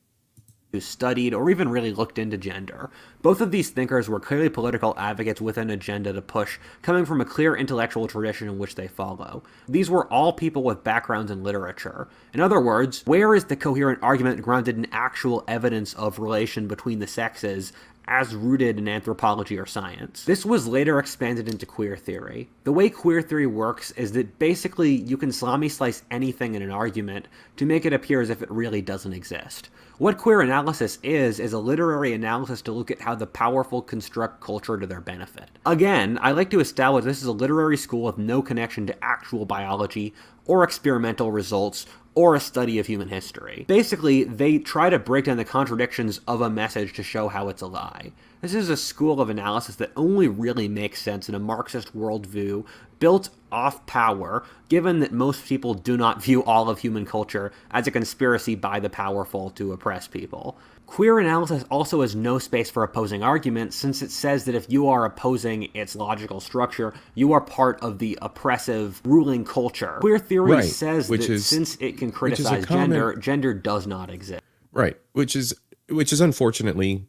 Who studied or even really looked into gender. Both of these thinkers were clearly political advocates with an agenda to push, coming from a clear intellectual tradition in which they follow. These were all people with backgrounds in literature. In other words, where is the coherent argument grounded in actual evidence of relation between the sexes as rooted in anthropology or science? This was later expanded into queer theory. The way queer theory works is that basically you can salami slice anything in an argument to make it appear as if it really doesn't exist. What queer analysis is a literary analysis to look at how the powerful construct culture to their benefit. Again, I like to establish this is a literary school with no connection to actual biology or experimental results or a study of human history. Basically, they try to break down the contradictions of a message to show how it's a lie. This is a school of analysis that only really makes sense in a Marxist worldview built off power, given that most people do not view all of human culture as a conspiracy by the powerful to oppress people. Queer analysis also has no space for opposing arguments, since it says that if you are opposing its logical structure, you are part of the oppressive ruling culture. Queer theory says that since it can criticize gender, gender does not exist. Right, which is unfortunately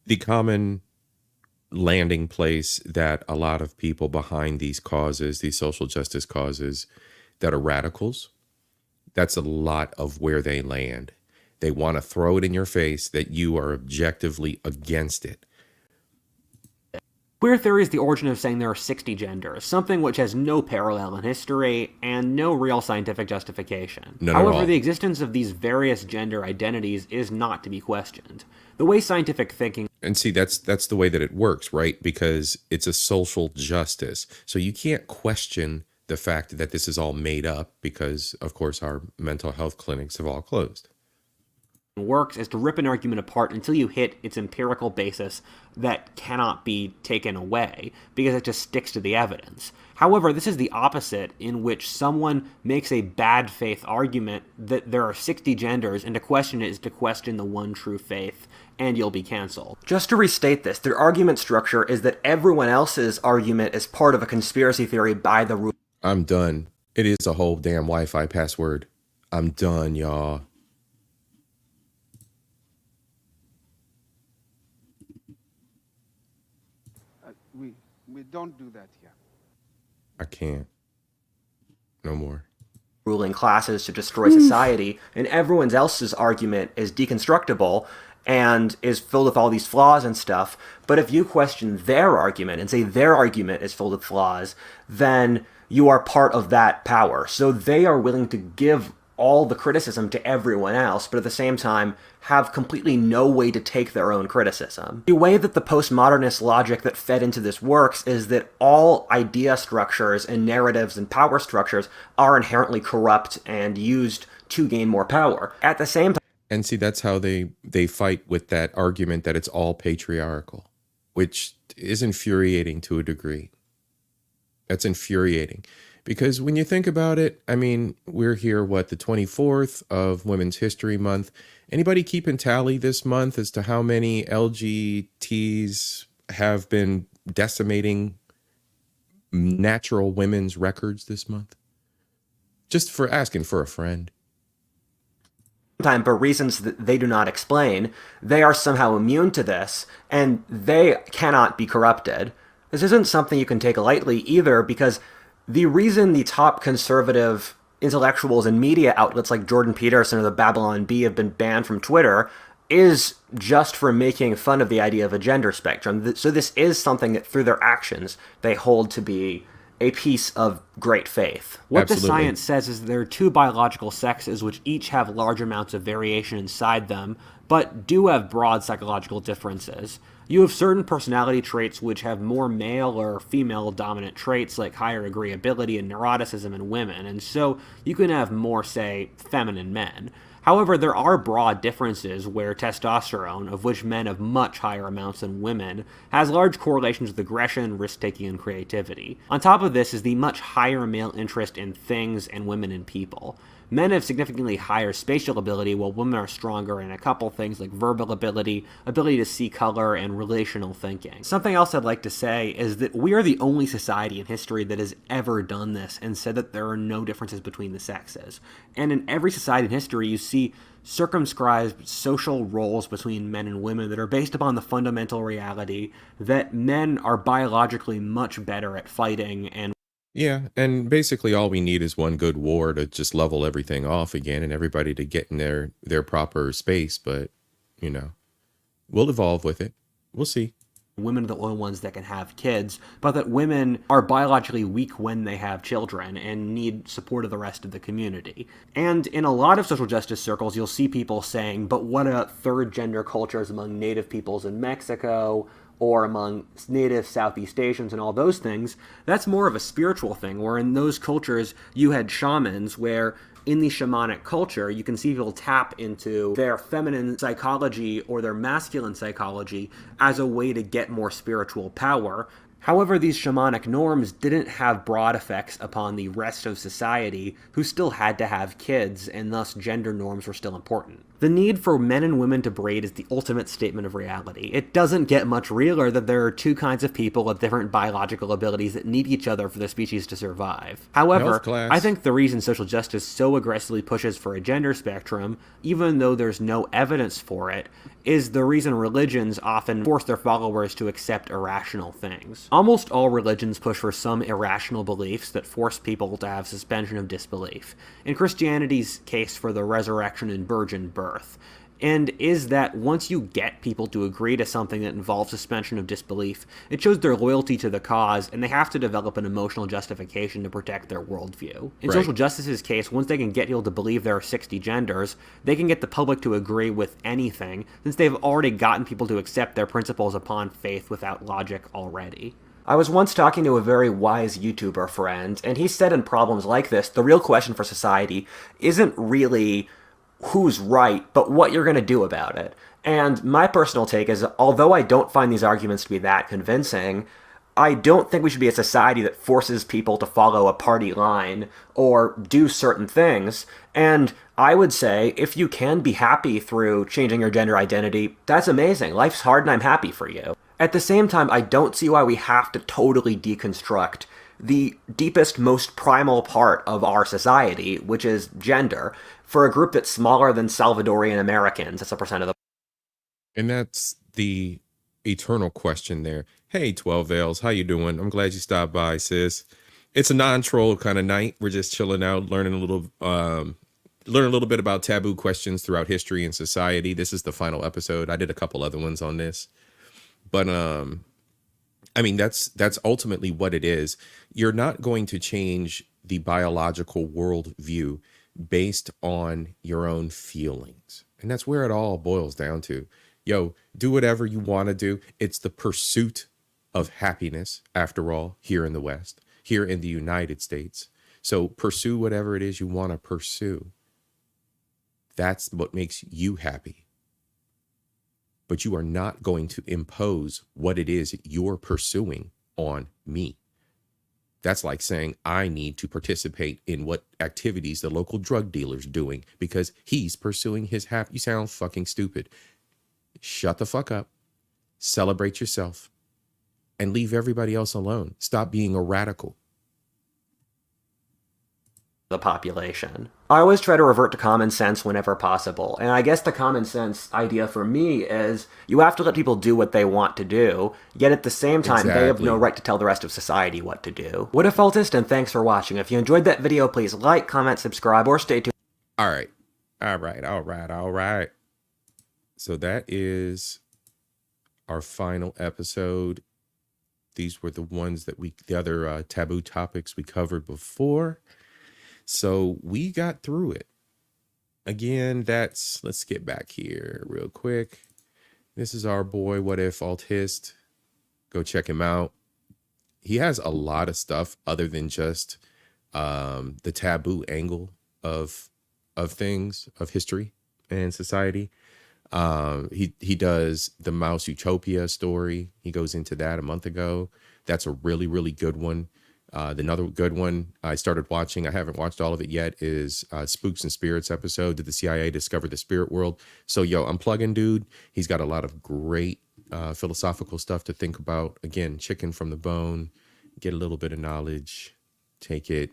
the common landing place that a lot of people behind these causes, these social justice causes that are radicals, that's a lot of where they land. They want to throw it in your face that you are objectively against it. Queer theory is the origin of saying there are 60 genders, something which has no parallel in history and no real scientific justification. However, the existence of these various gender identities is not to be questioned. The way scientific thinking... And see, that's the way that it works, right? Because it's a social justice. So you can't question the fact that this is all made up because, of course, our mental health clinics have all closed. Works is to rip an argument apart until you hit its empirical basis that cannot be taken away because it just sticks to the evidence. However, this is the opposite, in which someone makes a bad faith argument that there are 60 genders, and to question it is to question the one true faith, and you'll be canceled. Just to restate this, their argument structure is that everyone else's argument is part of a conspiracy theory by the rule. I'm done. It is a whole damn Wi-Fi password. I'm done, y'all. We don't do that here. I can't. No more. Ruling classes to destroy society, and everyone else's argument is deconstructible and is filled with all these flaws and stuff. But if you question their argument and say their argument is filled with flaws, then you are part of that power. So they are willing to give all the criticism to everyone else, but at the same time have completely no way to take their own criticism. The way that the postmodernist logic that fed into this works is that all idea structures and narratives and power structures are inherently corrupt and used to gain more power. At the same time... And see, that's how they fight with that argument that it's all patriarchal, which is infuriating to a degree. That's infuriating. Because when you think about it, I mean, we're here, the 24th of Women's History Month. Anybody keeping tally this month as to how many LGTs have been decimating natural women's records this month? Just for asking for a friend. But reasons that they do not explain, they are somehow immune to this, and they cannot be corrupted. This isn't something you can take lightly either, because the reason the top conservative intellectuals and media outlets like Jordan Peterson or the Babylon Bee have been banned from Twitter is just for making fun of the idea of a gender spectrum. So this is something that through their actions they hold to be a piece of great faith. What the science says is there are two biological sexes which each have large amounts of variation inside them, but do have broad psychological differences. You have certain personality traits which have more male or female dominant traits like higher agreeability and neuroticism in women, and so you can have more, say, feminine men. However, there are broad differences where testosterone, of which men have much higher amounts than women, has large correlations with aggression, risk-taking, and creativity. On top of this is the much higher male interest in things and women in people. Men have significantly higher spatial ability, while women are stronger in a couple things like verbal ability, ability to see color, and relational thinking. Something else I'd like to say is that we are the only society in history that has ever done this and said that there are no differences between the sexes. And in every society in history, you see circumscribed social roles between men and women that are based upon the fundamental reality that men are biologically much better at fighting and... Yeah, and basically all we need is one good war to just level everything off again and everybody to get in their proper space. But, you know, we'll evolve with it. We'll see. Women are the only ones that can have kids, but that women are biologically weak when they have children and need support of the rest of the community. And in a lot of social justice circles, you'll see people saying, but what about third gender cultures among native peoples in Mexico, or among native Southeast Asians and all those things? That's more of a spiritual thing, where in those cultures you had shamans where in the shamanic culture you can see people tap into their feminine psychology or their masculine psychology as a way to get more spiritual power. However, these shamanic norms didn't have broad effects upon the rest of society, who still had to have kids, and thus gender norms were still important. The need for men and women to breed is the ultimate statement of reality. It doesn't get much realer that there are two kinds of people with different biological abilities that need each other for the species to survive. However, I think the reason social justice so aggressively pushes for a gender spectrum, even though there's no evidence for it, is the reason religions often force their followers to accept irrational things. Almost all religions push for some irrational beliefs that force people to have suspension of disbelief. In Christianity's case for the resurrection and virgin birth. and is that once you get people to agree to something that involves suspension of disbelief, it shows their loyalty to the cause, and they have to develop an emotional justification to protect their worldview. In social justice's case, once they can get people to believe there are 60 genders, they can get the public to agree with anything, since they've already gotten people to accept their principles upon faith without logic already. I was once talking to a very wise YouTuber friend, and he said in problems like this, the real question for society isn't really who's right, but what you're going to do about it. And my personal take is, although I don't find these arguments to be that convincing, I don't think we should be a society that forces people to follow a party line or do certain things. And I would say, if you can be happy through changing your gender identity, that's amazing. Life's hard and I'm happy for you. At the same time, I don't see why we have to totally deconstruct the deepest, most primal part of our society, which is gender, for a group that's smaller than Salvadorian Americans as a percent of the... And that's the eternal question there. Hey, 12 Veils, how you doing? I'm glad you stopped by, sis. It's a non-troll kind of night. We're just chilling out, learning a little bit about taboo questions throughout history and society. This is the final episode. I did a couple other ones on this. But I mean, that's ultimately what it is. You're not going to change the biological worldview based on your own feelings. And that's where it all boils down to. Yo, do whatever you want to do. It's the pursuit of happiness, after all, here in the West, here in the United States. So pursue whatever it is you want to pursue. That's what makes you happy. But you are not going to impose what it is you're pursuing on me. That's like saying I need to participate in what activities the local drug dealer's doing because he's pursuing his happy. You sound fucking stupid. Shut the fuck up. Celebrate yourself and leave everybody else alone. Stop being a radical. The population. I always try to revert to common sense whenever possible, and I guess the common sense idea for me is you have to let people do what they want to do, yet at the same time they have no right to tell the rest of society what to do. What a faultist, and thanks for watching. If you enjoyed that video, please like, comment, subscribe, or stay tuned. All right. So that is our final episode. These were the ones that the other taboo topics we covered before. So we got through it. Again, let's get back here real quick. This is our boy, What If Altist. Go check him out. He has a lot of stuff other than just the taboo angle of things, of history and society. He does the Mouse Utopia story. He goes into that a month ago. That's a really, really good one. Another good one I started watching, I haven't watched all of it yet, is Spooks and Spirits episode. Did the CIA discover the spirit world? So, yo, I'm plugging, dude. He's got a lot of great philosophical stuff to think about. Again, chicken from the bone, get a little bit of knowledge, take it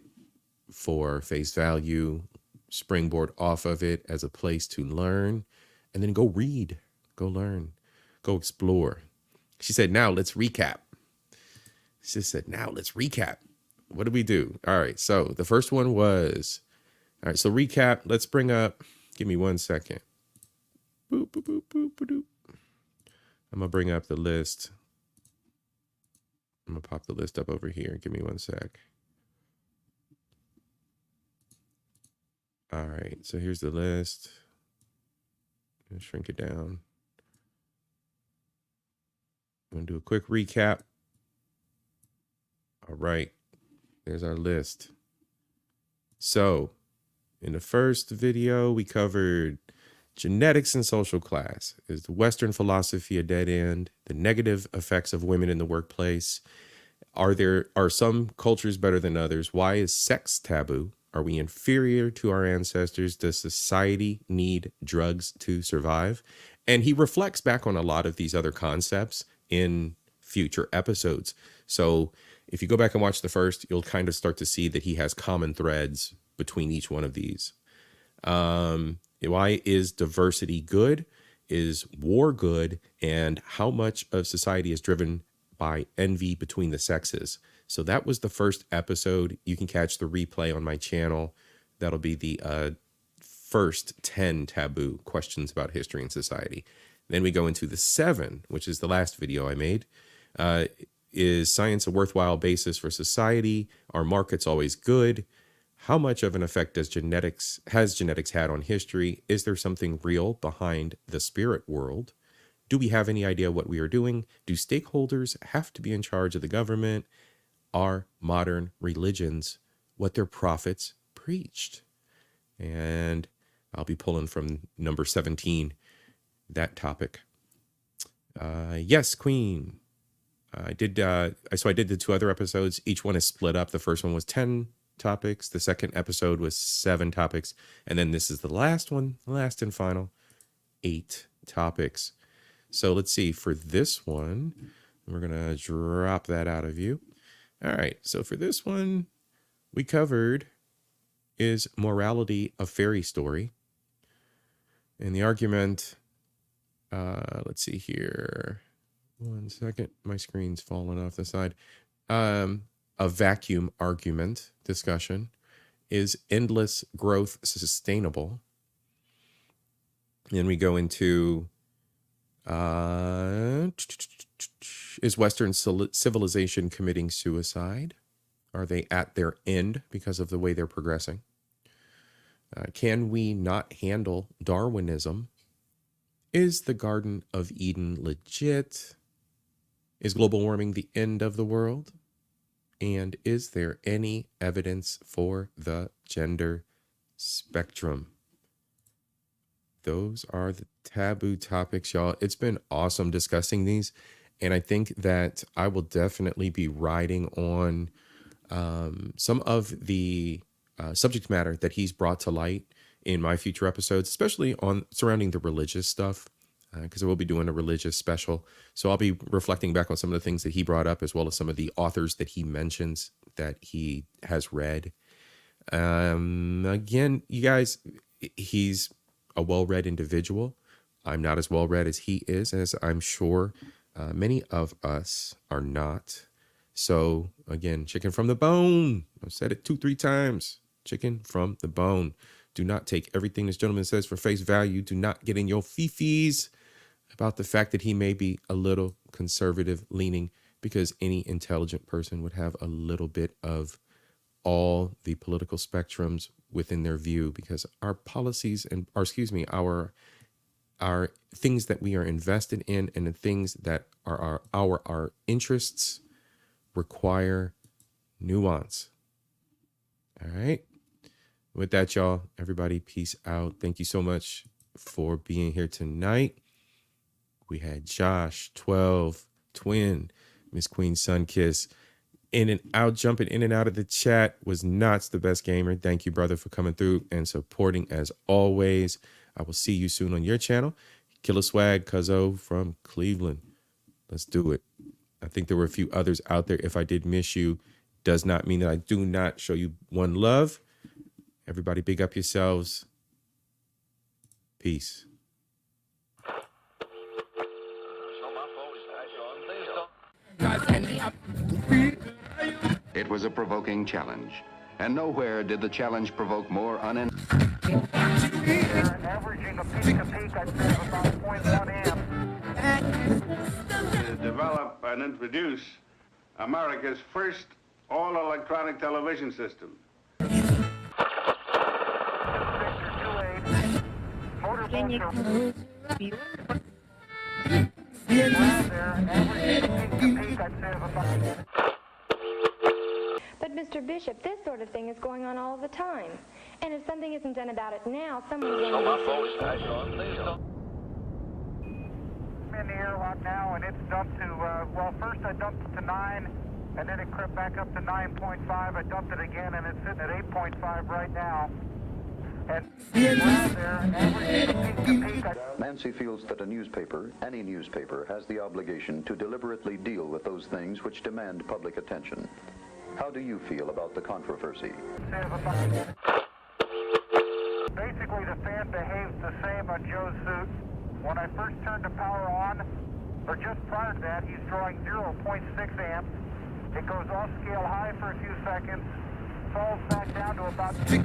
for face value, springboard off of it as a place to learn, and then go read, go learn, go explore. She said, now let's recap. She said, now let's recap. What did we do? All right. So the first one was, all right. So recap, let's bring up, give me 1 second. Boop, boop, boop, boop, boop, boop. I'm going to bring up the list. I'm going to pop the list up over here. Give me 1 sec. All right. So here's the list. Shrink it down. I'm going to do a quick recap. All right, there's our list. So in the first video, we covered genetics and social class. Is the Western philosophy a dead end? The negative effects of women in the workplace. Are some cultures better than others? Why is sex taboo? Are we inferior to our ancestors? Does society need drugs to survive? And he reflects back on a lot of these other concepts in future episodes. So if you go back and watch the first, you'll kind of start to see that he has common threads between each one of these. Why is diversity good? Is war good? And how much of society is driven by envy between the sexes? So that was the first episode. You can catch the replay on my channel. That'll be the first 10 taboo questions about history and society. Then we go into the 7, which is the last video I made. Is science a worthwhile basis for society? Are markets always good? How much of an effect has genetics had on history? Is there something real behind the spirit world? Do we have any idea what we are doing? Do stakeholders have to be in charge of the government? Are modern religions what their prophets preached? And I'll be pulling from number 17, that topic. Yes, Queen. I did the 2 other episodes. Each one is split up. The first one was 10 topics. The second episode was 7 topics. And then this is the last one, last and final, 8 topics. So let's see, for this one, we're going to drop that out of you. All right, so for this one, we covered, is morality a fairy story? And the argument, let's see here. 1 second, my screen's falling off the side. A vacuum argument discussion. Is endless growth sustainable? Then we go into, is Western civilization committing suicide? Are they at their end because of the way they're progressing? Can we not handle Darwinism? Is the Garden of Eden legit? Is global warming the end of the world? And is there any evidence for the gender spectrum? Those are the taboo topics, y'all. It's been awesome discussing these. And I think that I will definitely be riding on some of the subject matter that he's brought to light in my future episodes, especially on surrounding the religious stuff, because I will be doing a religious special. So I'll be reflecting back on some of the things that he brought up, as well as some of the authors that he mentions that he has read. Again, you guys, he's a well-read individual. I'm not as well-read as he is, as I'm sure many of us are not. So again, chicken from the bone. I've said it 2-3 times. Chicken from the bone. Do not take everything this gentleman says for face value. Do not get in your fifis about the fact that he may be a little conservative leaning, because any intelligent person would have a little bit of all the political spectrums within their view, because our policies and, or excuse me, our things that we are invested in and the things that are our interests require nuance. All right. With that, y'all, everybody, peace out. Thank you so much for being here tonight. We had Josh, 12, Twin, Miss Queen Sunkiss, in and out, jumping in and out of the chat. Was not the best gamer. Thank you, brother, for coming through and supporting as always. I will see you soon on your channel. Killer Swag, Cuzzo from Cleveland. Let's do it. I think there were a few others out there. If I did miss you, does not mean that I do not show you one love. Everybody big up yourselves. Peace. It was a provoking challenge, and nowhere did the challenge provoke more averaging a peak-to-peak, I'd say, of about 0.1 amp. To develop and introduce America's first all-electronic television system. But Mr. Bishop, this sort of thing is going on all the time. And if something isn't done about it now, someone's going to... I'm in the airlock now, and it's dumped to, well, first I dumped it to 9, and then it crept back up to 9.5. I dumped it again, and it's sitting at 8.5 right now. Nancy feels that a newspaper, any newspaper, has the obligation to deliberately deal with those things which demand public attention. How do you feel about the controversy? Basically, the fan behaves the same on Joe's suit. When I first turned the power on, or just prior to that, he's drawing 0.6 amps. It goes off scale high for a few seconds, falls back down to about 6.